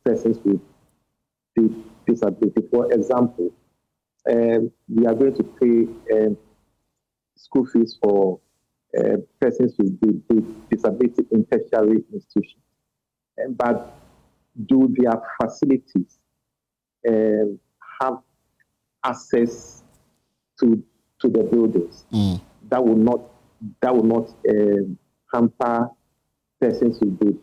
persons with disability? For example, we are going to pay school fees for persons with disability in tertiary institutions. But do their facilities have access to the buildings? That will not hamper persons with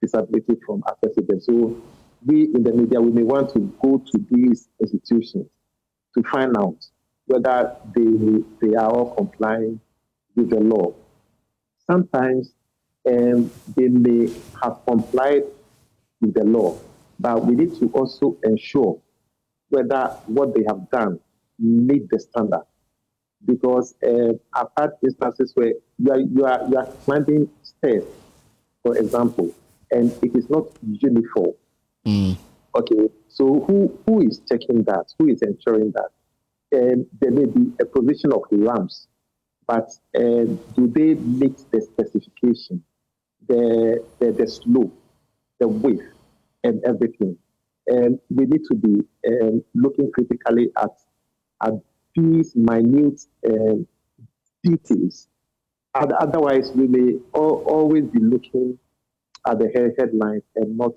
disability from accessing them. So we in the media, we may want to go to these institutions to find out whether they are all complying with the law. Sometimes they may have complied with the law, but we need to also ensure whether what they have done meet the standard. Because I've had instances where you are climbing stairs, for example, and it is not uniform. Okay, so who is checking that? Who is ensuring that? There may be a provision of ramps, but do they meet the specification, the slope, the width, and everything? And we need to be looking critically at these minute details. Otherwise, we may always be looking at the headlines and not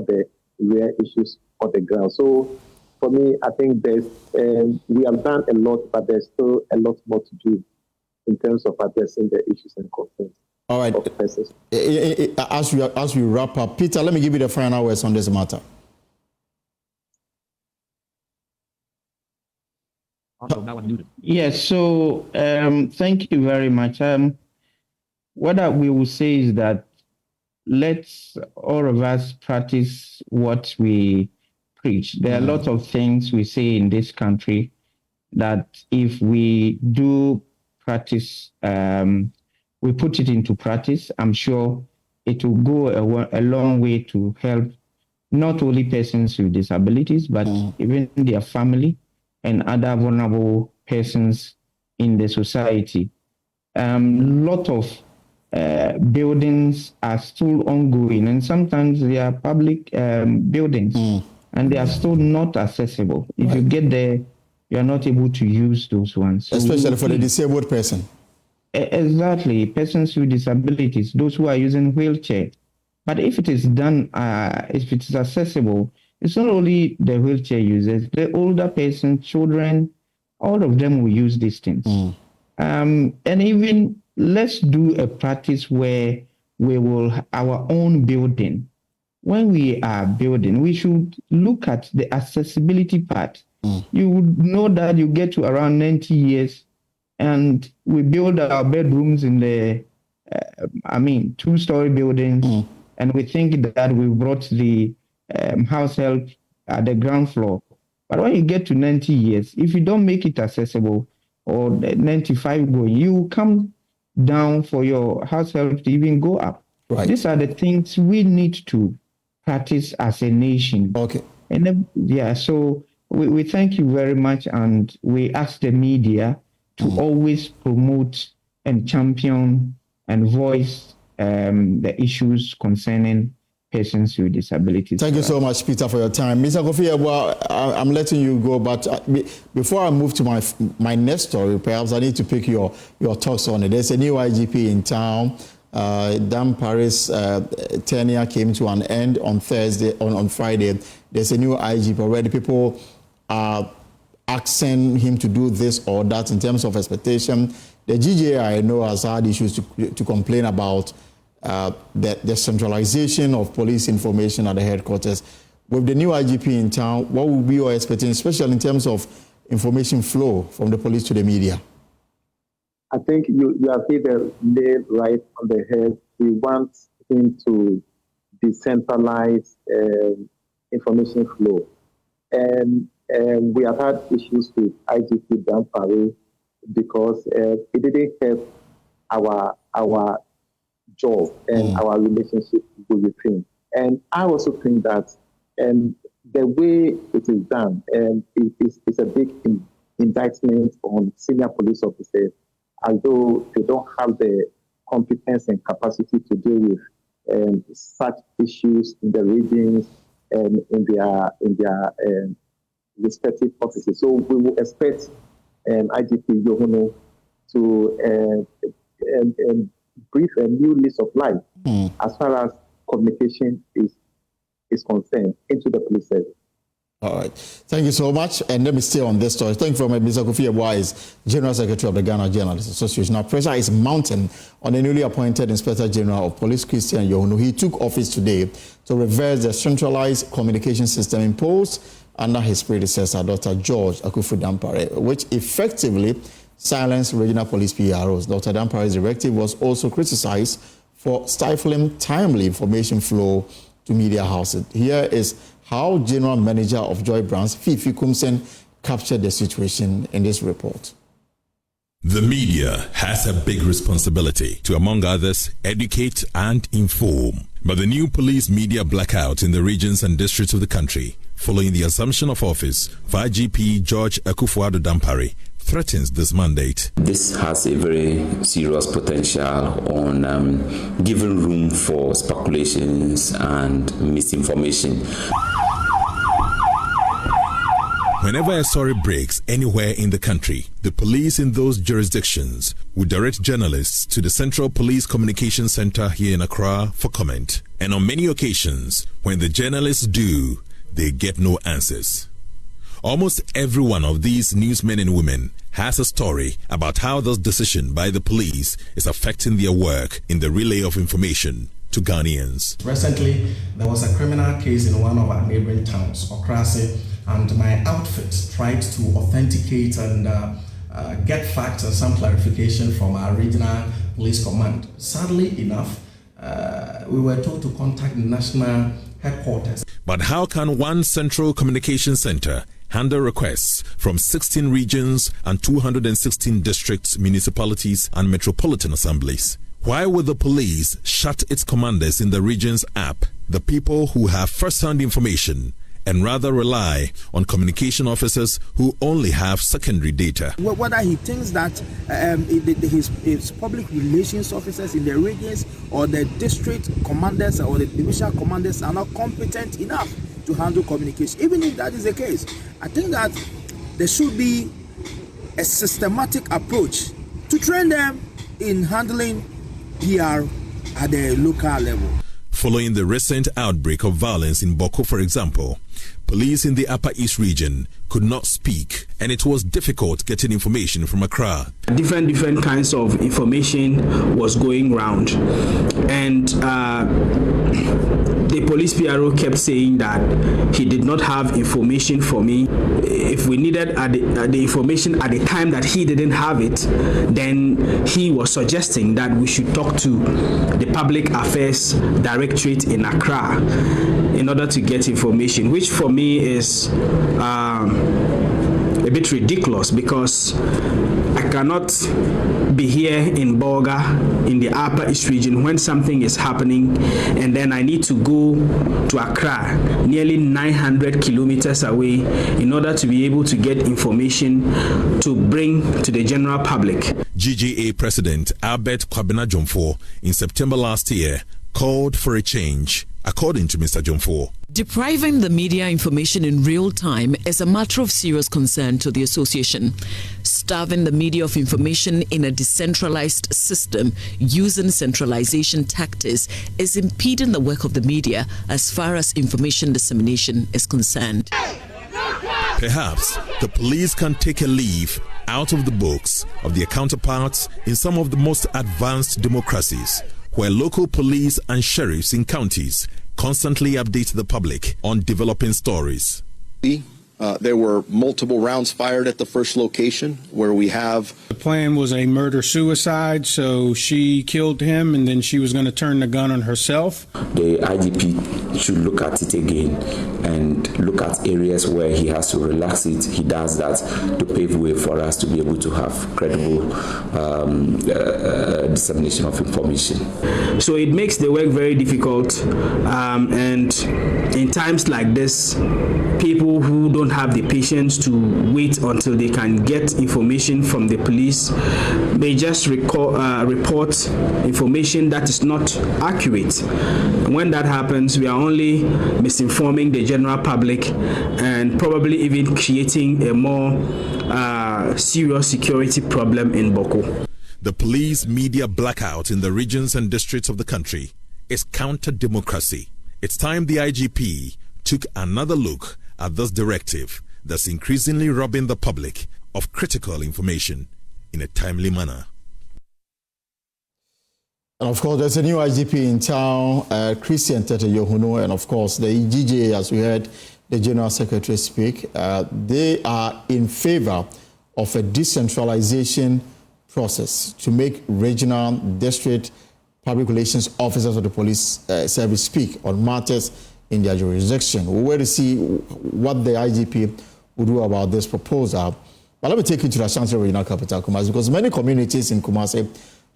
the real issues on the ground. So, for me, I think we have done a lot, but there's still a lot more to do in terms of addressing the issues and concerns. All right. As we wrap up, Peter, let me give you the final words on this matter. Yes, so thank you very much. What we will say is that let's all of us practice what we preach. There are a lot of things we say in this country that if we do practice, we put it into practice, I'm sure it will go a long way to help not only persons with disabilities, but even their family and other vulnerable persons in the society. Lot of buildings are still ongoing, and sometimes they are public buildings, and they are still not accessible. If you get there, you are not able to use those ones. So especially for the disabled person. Exactly, persons with disabilities, those who are using wheelchair. But if it is done, if it is accessible, it's not only the wheelchair users, the older person, children, all of them will use these things. And even let's do a practice where we will our own building. When we are building, we should look at the accessibility part. You would know that you get to around 90 years and we build our bedrooms in the, 2-story buildings, and we think that we brought the house help at the ground floor. But when you get to 90 years, if you don't make it accessible, or 95 going, you come down for your house help to even go up. Right. These are the things we need to practice as a nation. Okay. And then, so we thank you very much, and we ask the media to always promote and champion and voice the issues concerning persons with disabilities. Thank you so much, Peter, for your time. Mr. Kofi, well, I'm letting you go, but before I move to my next story, perhaps I need to pick your thoughts on it. There's a new IGP in town. Dan Paris' tenure came to an end on Friday. There's a new IGP already. People are asking him to do this or that in terms of expectation. The GJA, I know, has had issues to complain about the centralization of police information at the headquarters. With the new IGP in town, what will be your expectation, especially in terms of information flow from the police to the media? I think you have hit the nail right on the head. We want him to decentralize information flow. And we have had issues with IGP Dan Paris because it didn't help our job and our relationship with him. And I also think that the way it is done is a big indictment on senior police officers, although they don't have the competence and capacity to deal with such issues in the regions and in their respective offices. So we will expect IGP Yohuno to brief a new lease of life as far as communication is concerned into the police service. All right. Thank you so much. And let me stay on this story. Thank you very much, Mr. Kofi Ebuah, General Secretary of the Ghana Journalists Association. Now, pressure is mounting on the newly appointed Inspector General of Police, Christian Yohuno. He took office today to reverse the centralized communication system imposed under his predecessor, Dr. George Akufu Dampare, which effectively silenced regional police PROs. Dr. Dampare's directive was also criticized for stifling timely information flow to media houses. Here is how General Manager of Joy Brands, Fifi Kumsen, captured the situation in this report. The media has a big responsibility to, among others, educate and inform. But the new police media blackout in the regions and districts of the country, following the assumption of office for IGP George Akufu-Addo Dampare, threatens this mandate. This has a very serious potential on giving room for speculations and misinformation. Whenever a story breaks anywhere in the country, the police in those jurisdictions will direct journalists to the Central Police Communication Center here in Accra for comment. And on many occasions, when the journalists do, they get no answers. Almost every one of these newsmen and women has a story about how this decision by the police is affecting their work in the relay of information to Ghanaians. Recently, there was a criminal case in one of our neighboring towns, Okrasi, and my outfit tried to authenticate and get facts and some clarification from our regional police command. Sadly enough, we were told to contact the national headquarters. But how can one central communication center handle requests from 16 regions and 216 districts, municipalities, and metropolitan assemblies? Why would the police shut its commanders in the regions up, the people who have first-hand information, and rather rely on communication officers who only have secondary data? Whether he thinks that his public relations officers in the regions or the district commanders or the divisional commanders are not competent enough to handle communication. Even if that is the case, I think that there should be a systematic approach to train them in handling PR at the local level. Following the recent outbreak of violence in Boko, for example, police in the Upper East region could not speak, and it was difficult getting information from Accra. Different kinds of information was going round, and the police PRO kept saying that he did not have information for me. If we needed the information at the time that he didn't have it, then he was suggesting that we should talk to the Public Affairs Directorate in Accra in order to get information, which for me is a bit ridiculous, because I cannot be here in Bolga in the Upper East region when something is happening, and then I need to go to Accra, nearly 900 kilometers away, in order to be able to get information to bring to the general public. GGA President Albert Kwabena Jomfo in September last year called for a change, according to Mr. Jomfo. Depriving the media information in real time is a matter of serious concern to the association. Starving the media of information in a decentralized system using centralization tactics is impeding the work of the media as far as information dissemination is concerned. Perhaps the police can take a leaf out of the books of their counterparts in some of the most advanced democracies, where local police and sheriffs in counties constantly update the public on developing stories. There were multiple rounds fired at the first location where we have... The plan was a murder-suicide, so she killed him and then she was going to turn the gun on herself. The IGP should look at it again and look at areas where he has to relax it. He does that to pave way for us to be able to have credible dissemination of information. So it makes the work very difficult, and in times like this, people who don't have the patience to wait until they can get information from the police may just report information that is not accurate. And when that happens, we are only misinforming the general public and probably even creating a more serious security problem in Boko. The police media blackout in the regions and districts of the country is counter-democracy. It's time the IGP took another look at this directive that's increasingly robbing the public of critical information in a timely manner. And of course, there's a new IGP in town, Christian Tete Yohuno, and of course, the GGA, as we heard the General Secretary speak, they are in favor of a decentralization process to make regional, district, public relations officers of the police service speak on matters in their jurisdiction. We wait to see what the IGP will do about this proposal. But let me take you to the Ashanti Regional Capital, Kumasi, because many communities in Kumasi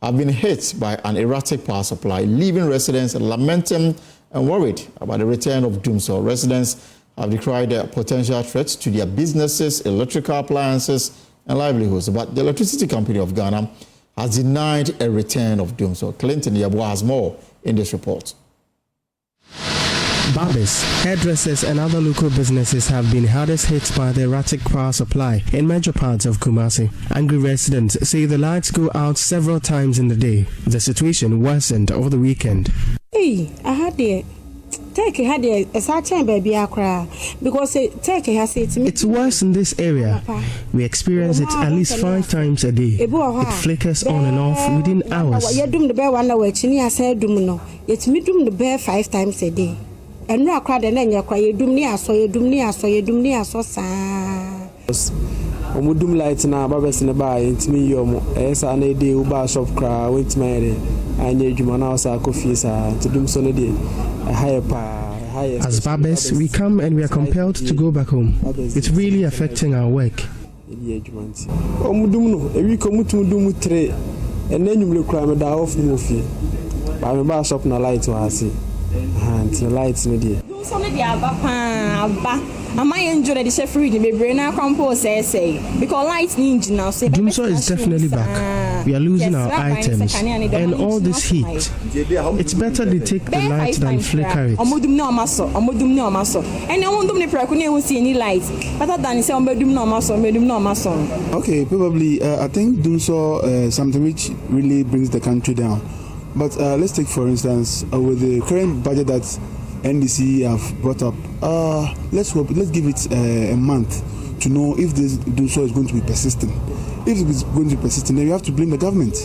have been hit by an erratic power supply, leaving residents lamenting and worried about the return of doom. So residents have decried the potential threats to their businesses, electrical appliances, and livelihoods. But the Electricity Company of Ghana has denied a return of doom. So Clinton Yabua has more in this report. Barbers, hairdressers and other local businesses have been hardest hit by the erratic power supply in major parts of Kumasi. Angry residents say the lights go out several times in the day. The situation worsened over the weekend. Hey, I had it. Take a certain baby because take has it. It's worse in this area. We experience it at least 5 times a day. It flickers on and off within hours. You're doing the bear 1 hour. I said, Dumino. It's me doing the bear 5 times a day. And no crowd and then you cry, you do near so you do near so you do near so sad. Omudum lights na babes in the bar, it's me yomo. Esa ne de uba shop cry, wait my and you mana sa coffee to do so day. A higher power. As barbers, we come and we are compelled to go back home. It's really affecting our work. Omudum no, a week omutum tre, and then you look crime da off movie. But I'm bar shop na light was and the lights in the day. So maybe Abba, Am I enjoying the chef reading? My brain I compose say because lights need now. Dumso is definitely back. We are losing our items and all this heat. It's better they take the light than flicker it. Omodum no amaso. And I won't do the precaution won't see any lights. Better than say omodum no amaso. Okay, probably I think Dumso something which really brings the country down. But let's take for instance with the current budget that NDC have brought up. Let's give it a month to know if this Dumso is going to be persistent. If it's going to be persistent, then you have to blame the government,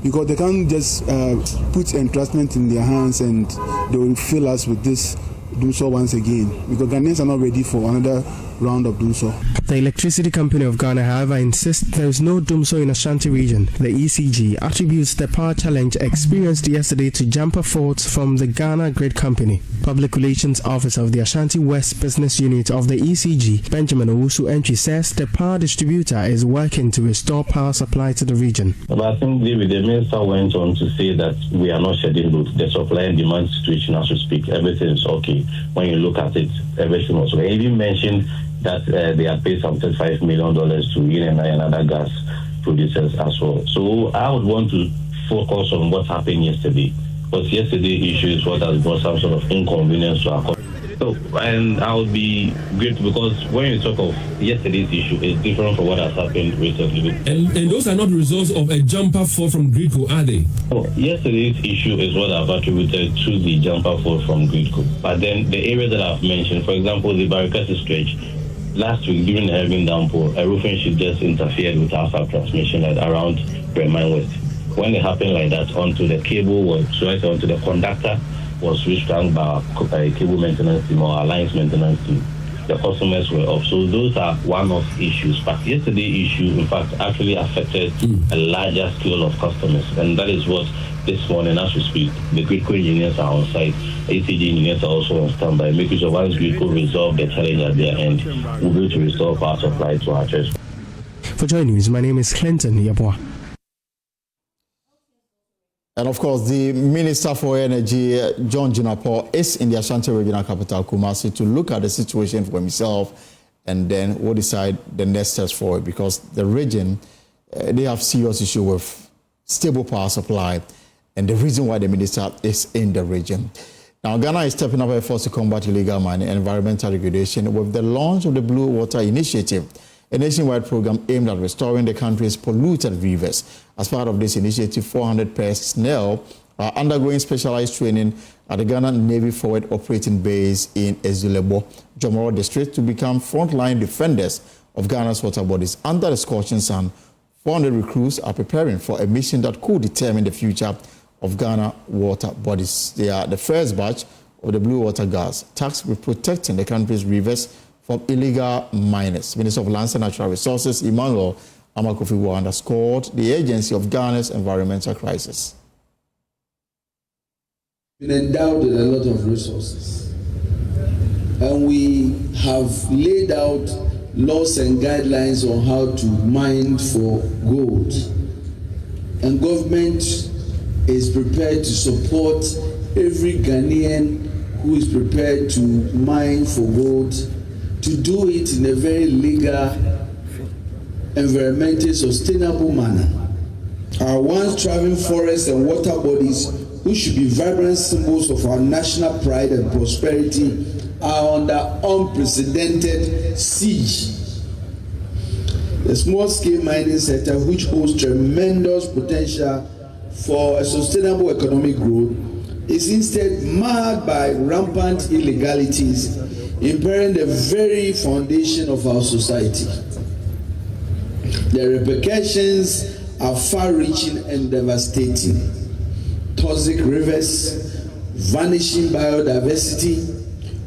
because they can't just put entrustment in their hands and they will fill us with this Dumso once again, because Ghanaians are not ready for another round of Dumso. The Electricity Company of Ghana, however, insists there is no Dumso in Ashanti region. The ECG attributes the power challenge experienced yesterday to jumper faults from the Ghana Grid Company. Public Relations Officer of the Ashanti West Business Unit of the ECG, Benjamin Owusu Entry, says the power distributor is working to restore power supply to the region. But I think the minister went on to say that we are not shedding load. The supply and demand situation as we speak, everything is okay. When you look at it, everything was okay. He even mentioned that they have paid some $35 million to ENI and other gas producers as well. So I would want to focus on what happened yesterday. Because yesterday's issue is what has brought some sort of inconvenience to our country. So, and I would be grateful because when you talk of yesterday's issue, it's different from what has happened recently. And those are not results of a jumper fall from Gridco, are they? Oh, yesterday's issue is what I've attributed to the jumper fall from Gridco. But then the area that I've mentioned, for example, the Barikasi stretch, last week during the heavy downpour, a roofing sheet just interfered with our transmission line around Bremen West. When it happened like that, onto the cable was right onto the conductor was restrung by a cable maintenance team or alliance maintenance team. The customers were off. So those are one-off issues. But yesterday's issue, in fact, actually affected a larger scale of customers. And that is what this morning, as we speak, the Gridco engineers are on site. ACG engineers are also on standby, making sure once Gridco resolve the challenge at their end, we'll be able to restore power supply to our church. For Joy News, my name is Clinton Yabwa. And of course, the Minister for Energy, John Jinapor, is in the Ashanti regional capital, Kumasi, to look at the situation for himself, and then we'll decide the next steps for it, because the region, they have serious issue with stable power supply, and the reason why the minister is in the region. Now, Ghana is stepping up efforts to combat illegal mining and environmental degradation with the launch of the Blue Water Initiative, a nationwide program aimed at restoring the country's polluted rivers. As part of this initiative, 400 personnel are undergoing specialized training at the Ghana Navy Forward Operating Base in Ezulebo, Jomoro District, to become frontline defenders of Ghana's water bodies. Under the scorching sun, 400 recruits are preparing for a mission that could determine the future of Ghana water bodies. They are the first batch of the Blue Water Gas, tasked with protecting the country's rivers from illegal miners. Minister of Lands and Natural Resources, Emmanuel Amakofiwo, underscored the urgency of Ghana's environmental crisis. Been endowed with a lot of resources, and we have laid out laws and guidelines on how to mine for gold, and government is prepared to support every Ghanaian who is prepared to mine for gold, to do it in a very legal, environmentally sustainable manner. Our once thriving forests and water bodies, which should be vibrant symbols of our national pride and prosperity, are under unprecedented siege. The small-scale mining sector, which holds tremendous potential for a sustainable economic growth, is instead marred by rampant illegalities, impairing the very foundation of our society. The repercussions are far-reaching and devastating. Toxic rivers, vanishing biodiversity,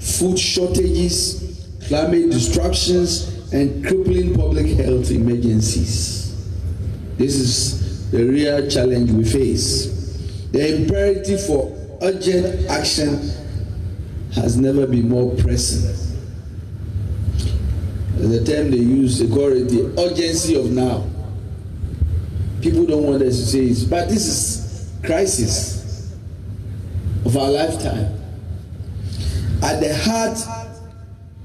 food shortages, climate destructions, and crippling public health emergencies. This is the real challenge we face. The imperative for urgent action has never been more pressing. The term they use, they call it the urgency of now. People don't want us to say it, but this is crisis of our lifetime. At the heart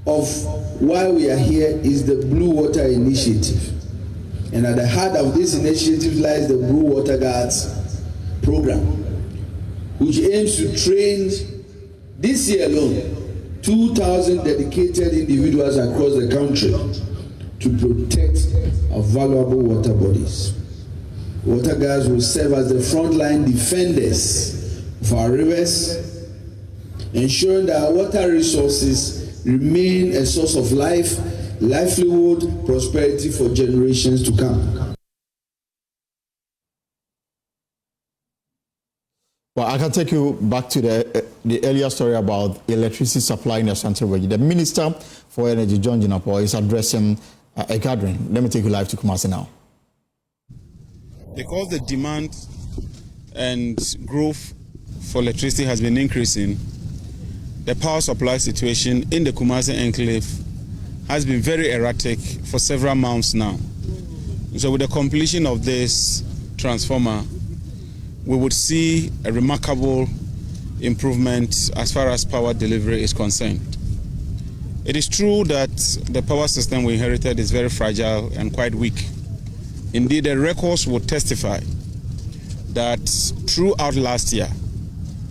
of why we are here is the Blue Water Initiative. And at the heart of this initiative lies the Blue Water Guards program, which aims to train, this year alone, 2,000 dedicated individuals across the country to protect our valuable water bodies. Water guards will serve as the frontline defenders of our rivers, ensuring that our water resources remain a source of life, livelihood, prosperity for generations to come. Well, I can take you back to the earlier story about electricity supply in Ashanti region. The Minister for Energy, John Jinapor, is addressing a gathering. Let me take you live to Kumasi now. Because the demand and growth for electricity has been increasing, the power supply situation in the Kumasi enclave has been very erratic for several months now. So with the completion of this transformer, we would see a remarkable improvement as far as power delivery is concerned. It is true that the power system we inherited is very fragile and quite weak. Indeed, the records would testify that throughout last year,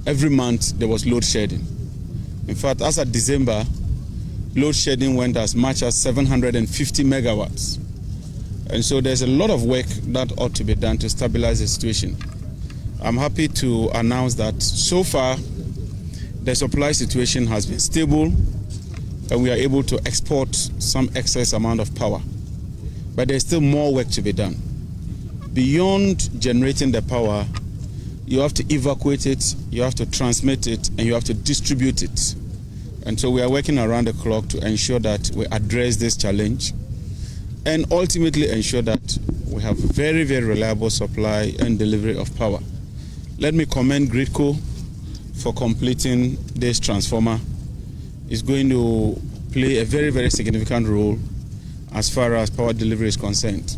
every month there was load shedding. In fact, as of December, load shedding went as much as 750 megawatts. And so there's a lot of work that ought to be done to stabilize the situation. I'm happy to announce that so far the supply situation has been stable and we are able to export some excess amount of power. But there's still more work to be done. Beyond generating the power, you have to evacuate it, you have to transmit it, and you have to distribute it. And so we are working around the clock to ensure that we address this challenge and ultimately ensure that we have very, very reliable supply and delivery of power. Let me commend Gridco for completing this transformer. It's going to play a very, very significant role as far as power delivery is concerned.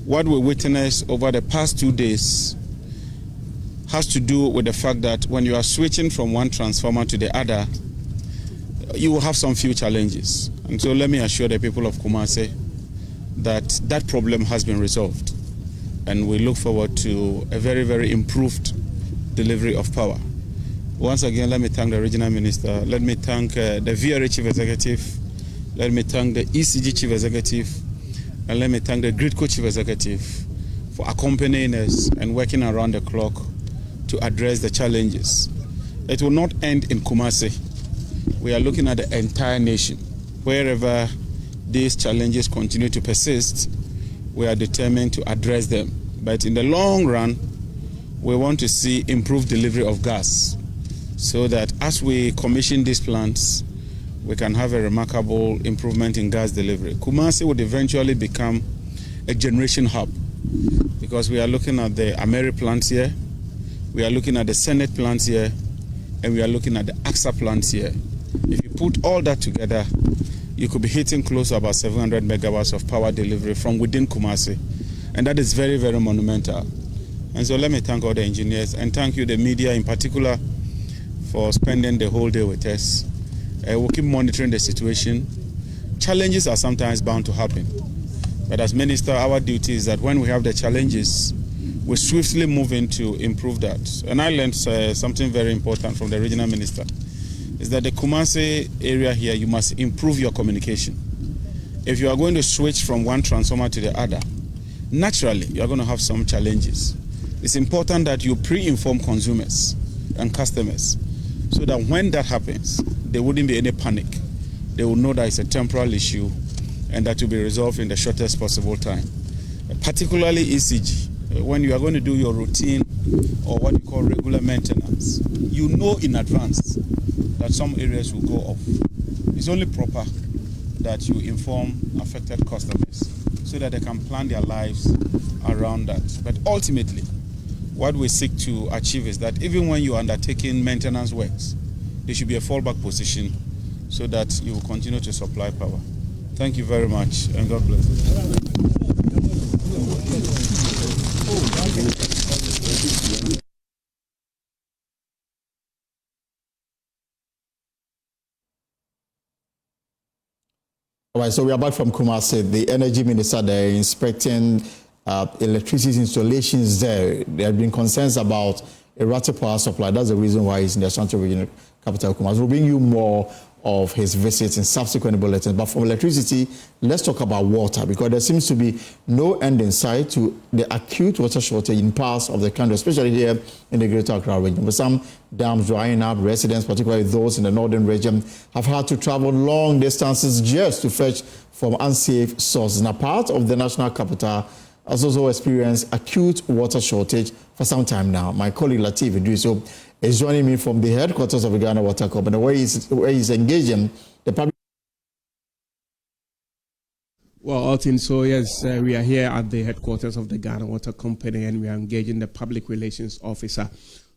What we witnessed over the past 2 days has to do with the fact that when you are switching from one transformer to the other, you will have some few challenges. And so let me assure the people of Kumasi that that problem has been resolved. And we look forward to a very, very improved delivery of power. Once again, let me thank the regional minister. Let me thank the VRA chief executive. Let me thank the ECG chief executive. And let me thank the Gridco chief executive for accompanying us and working around the clock to address the challenges. It will not end in Kumasi. We are looking at the entire nation. Wherever these challenges continue to persist, we are determined to address them. But in the long run, we want to see improved delivery of gas so that as we commission these plants, we can have a remarkable improvement in gas delivery. Kumasi would eventually become a generation hub because we are looking at the Ameri plants here, we are looking at the Senate plants here, and we are looking at the AXA plants here. If you put all that together, you could be hitting close to about 700 megawatts of power delivery from within Kumasi. And that is very, very monumental. And so let me thank all the engineers and thank you, the media in particular, for spending the whole day with us. We'll keep monitoring the situation. Challenges are sometimes bound to happen. But as minister, our duty is that when we have the challenges, we swiftly move in to improve that. And I learned something very important from the regional minister, is that the Kumasi area here, you must improve your communication. If you are going to switch from one transformer to the other, naturally, you are going to have some challenges. It's important that you pre-inform consumers and customers so that when that happens, there wouldn't be any panic. They will know that it's a temporal issue and that will be resolved in the shortest possible time. Particularly ECG, when you are going to do your routine or what you call regular maintenance, you know in advance that some areas will go off. It's only proper that you inform affected customers so that they can plan their lives around that. But ultimately, what we seek to achieve is that even when you are undertaking maintenance works, there should be a fallback position so that you will continue to supply power. Thank you very much, and God bless you. All right, so we are back from Kumasi. The energy minister there inspecting electricity installations there. There have been concerns about erratic power supply. That's the reason why he's in the Ashanti regional capital, Kumasi. We'll bring you more of his visits in subsequent bulletins. But from electricity, let's talk about water, because there seems to be no end in sight to the acute water shortage in parts of the country, especially here in the Greater Accra region. With some dams drying up, residents, particularly those in the northern region, have had to travel long distances just to fetch from unsafe sources. Now, part of the national capital has also experienced acute water shortage for some time now. My colleague Latif Idriso is joining me from the headquarters of the Ghana Water Company, where he's engaging the public. Well, Altin, so yes, we are here at the headquarters of the Ghana Water Company, and we are engaging the public relations officer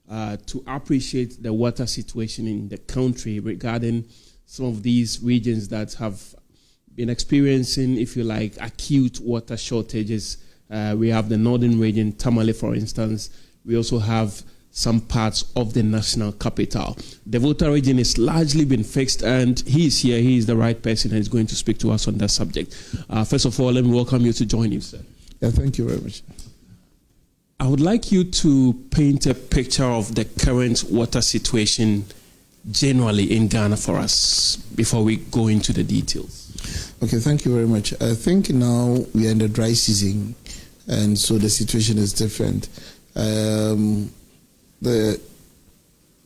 to appreciate the water situation in the country regarding some of these regions that have been experiencing, if you like, acute water shortages. We have the northern region, Tamale, for instance. We also have some parts of the national capital. The Volta region is largely been fixed, and he is here. He is the right person and is going to speak to us on that subject. First of all, let me welcome you to join you, sir. Yeah, thank you very much. I would like you to paint a picture of the current water situation generally in Ghana for us before we go into the details. Okay, thank you very much. I think now we are in the dry season, and so the situation is different. The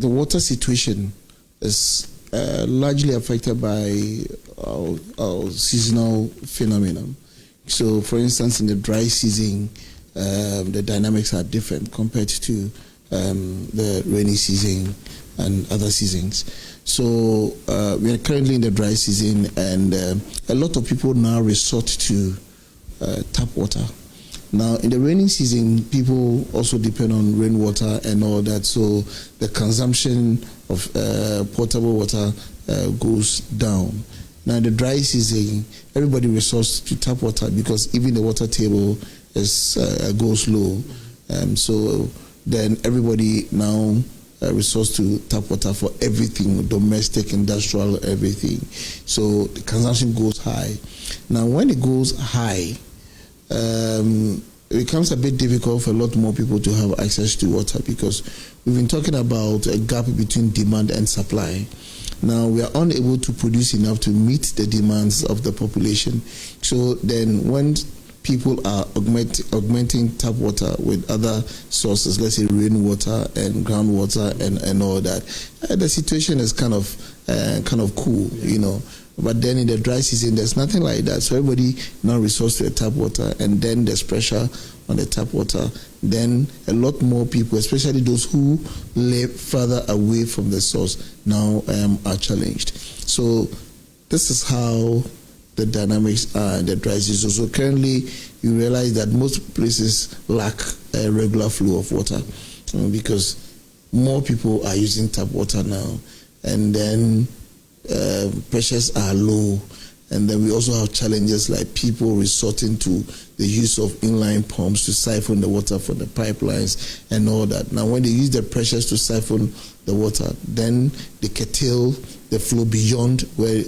water situation is largely affected by our seasonal phenomenon. So, for instance, in the dry season, the dynamics are different compared to the rainy season and other seasons. So we are currently in the dry season, and a lot of people now resort to tap water. Now, in the rainy season, people also depend on rainwater and all that, so the consumption of potable water goes down. Now, in the dry season, everybody resorts to tap water because even the water table goes low. So then everybody now resorts to tap water for everything, domestic, industrial, everything. So the consumption goes high. Now, when it goes high, it becomes a bit difficult for a lot more people to have access to water, because we've been talking about a gap between demand and supply. Now, we are unable to produce enough to meet the demands of the population. So then when people are augmenting tap water with other sources, let's say rainwater and groundwater and all that, the situation is kind of cool, you know. But then in the dry season, there's nothing like that. So everybody now resorts to the tap water, and then there's pressure on the tap water. Then a lot more people, especially those who live further away from the source, now are challenged. So this is how the dynamics are in the dry season. So currently, you realize that most places lack a regular flow of water because more people are using tap water now, and then pressures are low, and then we also have challenges like people resorting to the use of inline pumps to siphon the water from the pipelines and all that. Now, when they use the pressures to siphon the water, then they curtail the flow beyond where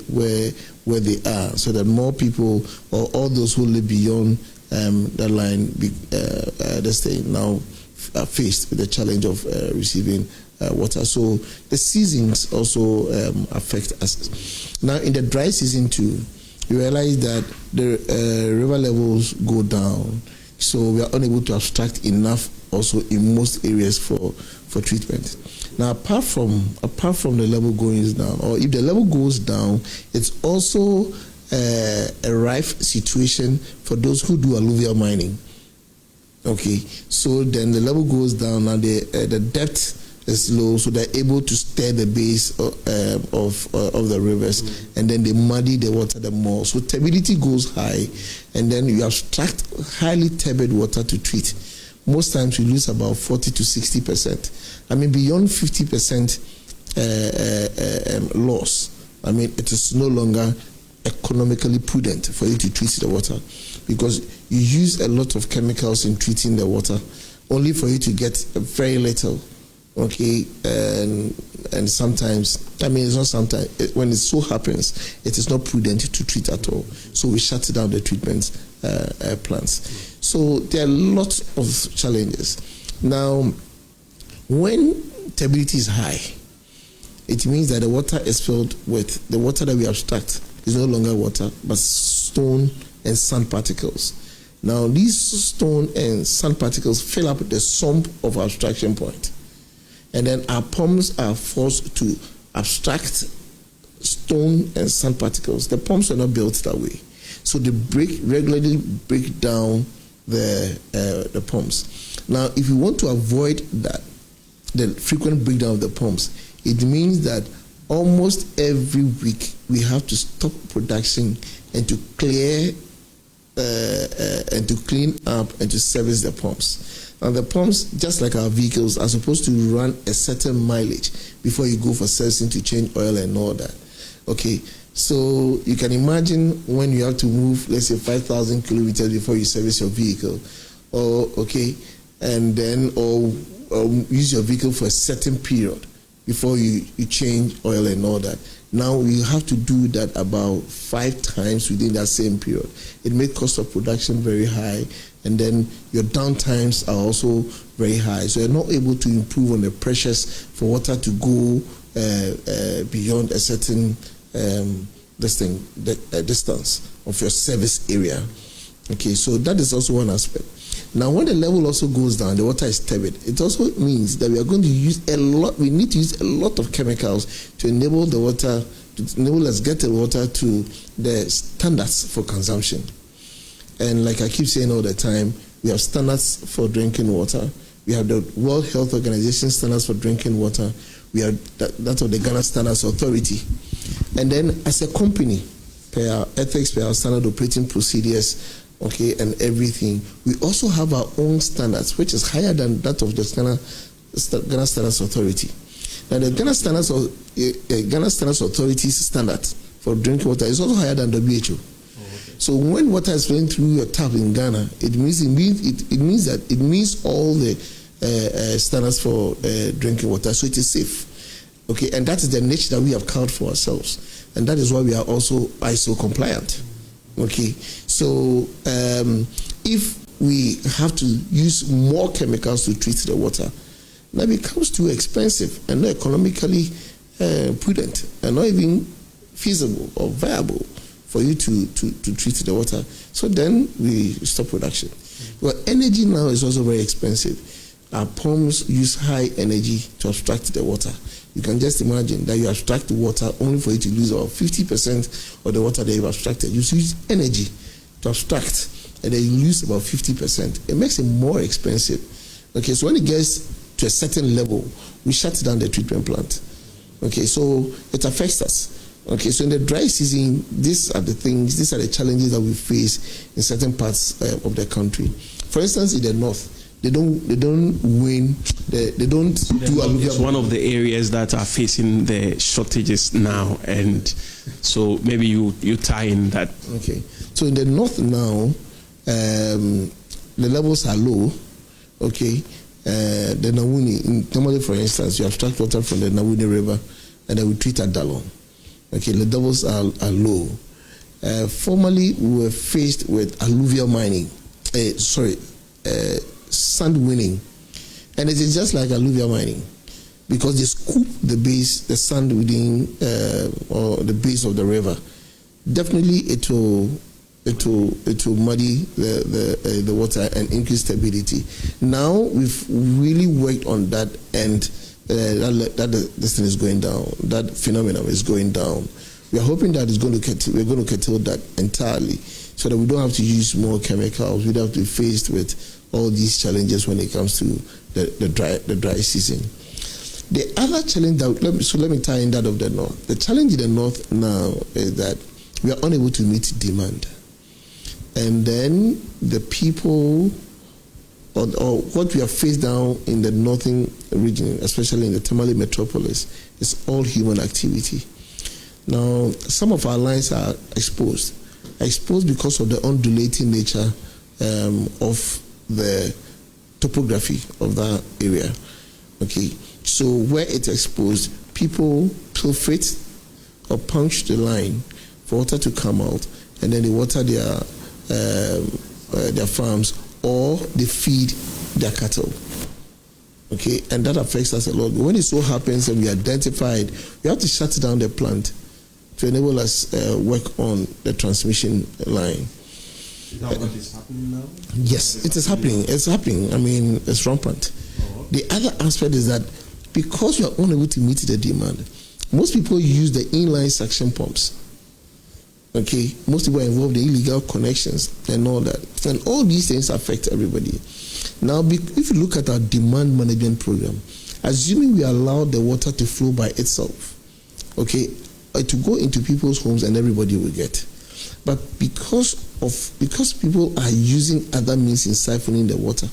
they are, so that more people or all those who live beyond that line now are faced with the challenge of receiving water. So the seasons also affect us. Now, in the dry season too, you realize that the river levels go down, so we are unable to abstract enough also in most areas for treatment. Now, apart from the level going down, or if the level goes down, it's also a rife situation for those who do alluvial mining. Okay, so then the level goes down, and the depth is low, so they're able to stir the base of the rivers, and then they muddy the water the more. So turbidity goes high, and then you abstract highly turbid water to treat. Most times we lose about 40 to 60%. I mean, beyond 50% loss. I mean, it is no longer economically prudent for you to treat the water, because you use a lot of chemicals in treating the water, only for you to get very little Okay, and sometimes, I mean, it's not sometimes, when it so happens, it is not prudent to treat at all. So we shut down the treatment plants. So there are lots of challenges. Now, when turbidity is high, it means that the water is filled with the water that we abstract is no longer water, but stone and sand particles. Now, these stone and sand particles fill up the sump of abstraction point. And then our pumps are forced to abstract stone and sand particles. The pumps are not built that way. So they regularly break down the pumps. Now, if you want to avoid that, the frequent breakdown of the pumps, it means that almost every week we have to stop production and to clear and to clean up and to service the pumps. And the pumps, just like our vehicles, are supposed to run a certain mileage before you go for servicing to change oil and all that. Okay, so you can imagine when you have to move, let's say 5,000 kilometers before you service your vehicle, or and then or use your vehicle for a certain period before you change oil and all that. Now you have to do that about 5 times within that same period. It makes cost of production very high, and then your downtimes are also very high. So you're not able to improve on the pressures for water to go beyond a certain distance of your service area. Okay, so that is also one aspect. Now, when the level also goes down, the water is turbid. It also means that we are going to use a lot. We need to use a lot of chemicals to enable the water, to enable us get the water to the standards for consumption. And like I keep saying all the time, we have standards for drinking water. We have the World Health Organization standards for drinking water. We have that of the Ghana Standards Authority. And then, as a company, per our ethics, per our standard operating procedures, okay, and everything, we also have our own standards, which is higher than that of the Ghana Standards Authority. Now, the Ghana Standards Authority's standard for drinking water is also higher than WHO. So when water is flowing through your tap in Ghana, it means all the standards for drinking water, so it is safe. Okay, and that is the niche that we have carved for ourselves, and that is why we are also ISO compliant. Okay, so if we have to use more chemicals to treat the water, that becomes too expensive and not economically prudent, and not even feasible or viable for you to treat the water. So then we stop production. Well, energy now is also very expensive. Our pumps use high energy to abstract the water. You can just imagine that you abstract the water only for you to lose about 50% of the water that you've abstracted. You use energy to abstract, and then you lose about 50%. It makes it more expensive. Okay, so when it gets to a certain level, we shut down the treatment plant. Okay, so it affects us. Okay, so in the dry season, these are the challenges that we face in certain parts of the country. For instance, in the north, they don't win. They don't do alluvial. It's one of the areas that are facing the shortages now, and so maybe you tie in that. Okay, so in the north now, the levels are low. Okay, the Nawuni, normally for instance, you abstract water from the Nawuni River, and then we treat at Dalong. Okay, the levels are low. Formerly, we were faced with alluvial mining. Sand winning, and it is just like alluvial mining, because they scoop the sand within or the base of the river. Definitely, it will muddy the water and increase turbidity. Now we've really worked on that, and this thing is going down. That phenomenon is going down. We are hoping that we're going to curtail that entirely, so that we don't have to use more chemicals. We don't have to be faced with all these challenges when it comes to the dry season. The other challenge let me tie in that of the north. The challenge in the north now is that we are unable to meet demand, and then the people or what we have faced down in the northern region, especially in the Tamale metropolis, is all human activity. Now, some of our lines are exposed because of the undulating nature of the topography of that area. Okay, So where it's exposed, people pilferate or punch the line for water to come out, and then they water their farms, or they feed their cattle. Okay, and that affects us a lot. When it so happens and we identified, we have to shut down the plant to enable us work on the transmission line. Is that what is happening now? Yes, it is happening. It's happening. I mean, it's rampant. Oh. The other aspect is that because we are unable to meet the demand, most people use the inline suction pumps. Okay, most people are involved in illegal connections and all that. And all these things affect everybody. Now, if you look at our demand management program, assuming we allow the water to flow by itself, okay, to go into people's homes and everybody will get. But because people are using other means in siphoning the water,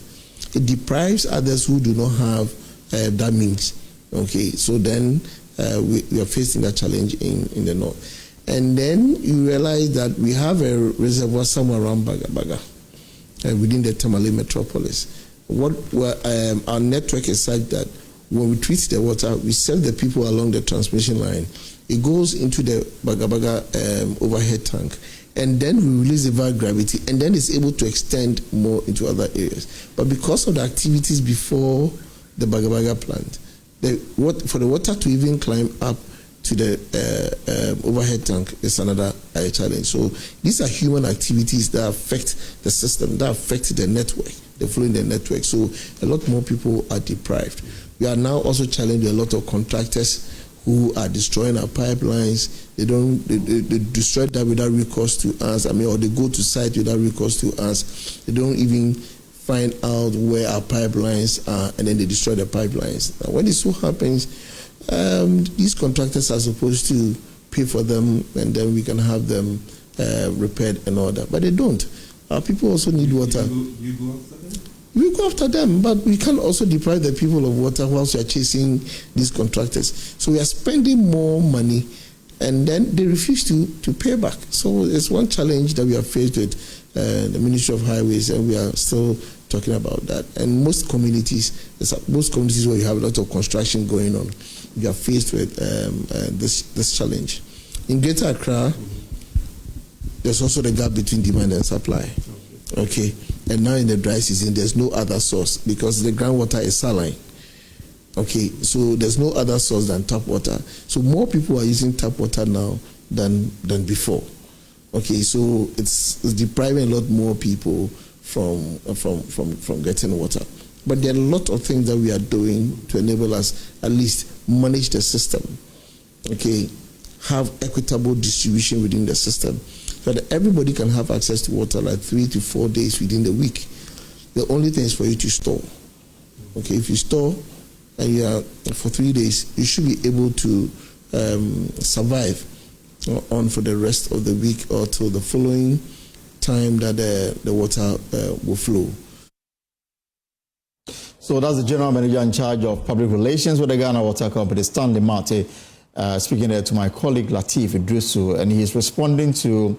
it deprives others who do not have that means. Okay, so then we are facing that challenge in the north. And then you realize that we have a reservoir somewhere around Baga within the Tamale metropolis. Our network is such that when we treat the water, we sell the people along the transmission line. It goes into the Baga overhead tank, and then we release it via gravity, and then it's able to extend more into other areas. But because of the activities before the Baga plant, for the water to even climb up to the overhead tank is another challenge. So these are human activities that affect the system, that affect the network, the flow in the network. So a lot more people are deprived. We are now also challenging a lot of contractors who are destroying our pipelines. They destroy that without recourse to us. Or they go to site without recourse to us. They don't even find out where our pipelines are, and then they destroy the pipelines. Now, when this so happens, these contractors are supposed to pay for them, and then we can have them repaired and all that. But they don't. Our people also need water. You go after them? We go after them, but we can't also deprive the people of water whilst we are chasing these contractors. So we are spending more money, and then they refuse to pay back. So it's one challenge that we are faced with the Ministry of Highways, and we are still talking about that. And most communities where you have a lot of construction going on, you are faced with this challenge. In Greater Accra, there's also the gap between demand and supply. Okay, and now in the dry season, there's no other source because the groundwater is saline. Okay, so there's no other source than tap water. So more people are using tap water now than before. Okay, so it's depriving a lot more people from getting water. But there are a lot of things that we are doing to enable us at least manage the system. Okay, have equitable distribution within the system, so that everybody can have access to water like 3 to 4 days within the week. The only thing is for you to store. Okay, if you store and you are for 3 days, you should be able to survive on for the rest of the week or till the following time that the water will flow. So that's the General Manager in charge of Public Relations with the Ghana Water Company, Stanley Mate, speaking there to my colleague Latif Idrisu, and he's responding to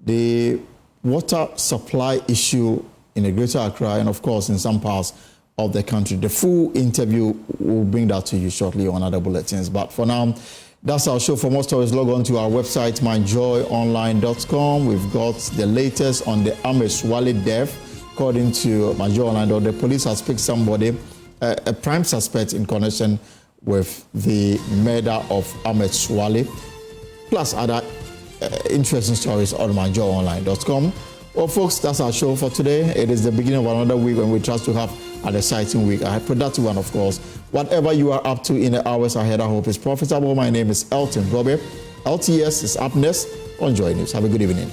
the water supply issue in the Greater Accra and, of course, in some parts of the country. The full interview, will bring that to you shortly on other bulletins. But for now, that's our show. For more stories, log on to our website, myjoyonline.com. We've got the latest on the Ahmed Swale death. According to myjoyonline, the police has picked somebody, a prime suspect in connection with the murder of Ahmed Swale, plus other interesting stories on myjoyonline.com. Well, folks, that's our show for today. It is the beginning of another week, and we trust to have an exciting week, a productive one, of course. Whatever you are up to in the hours ahead, I hope is profitable. My name is Elton Robe. LTS is up next on Joy News. Have a good evening.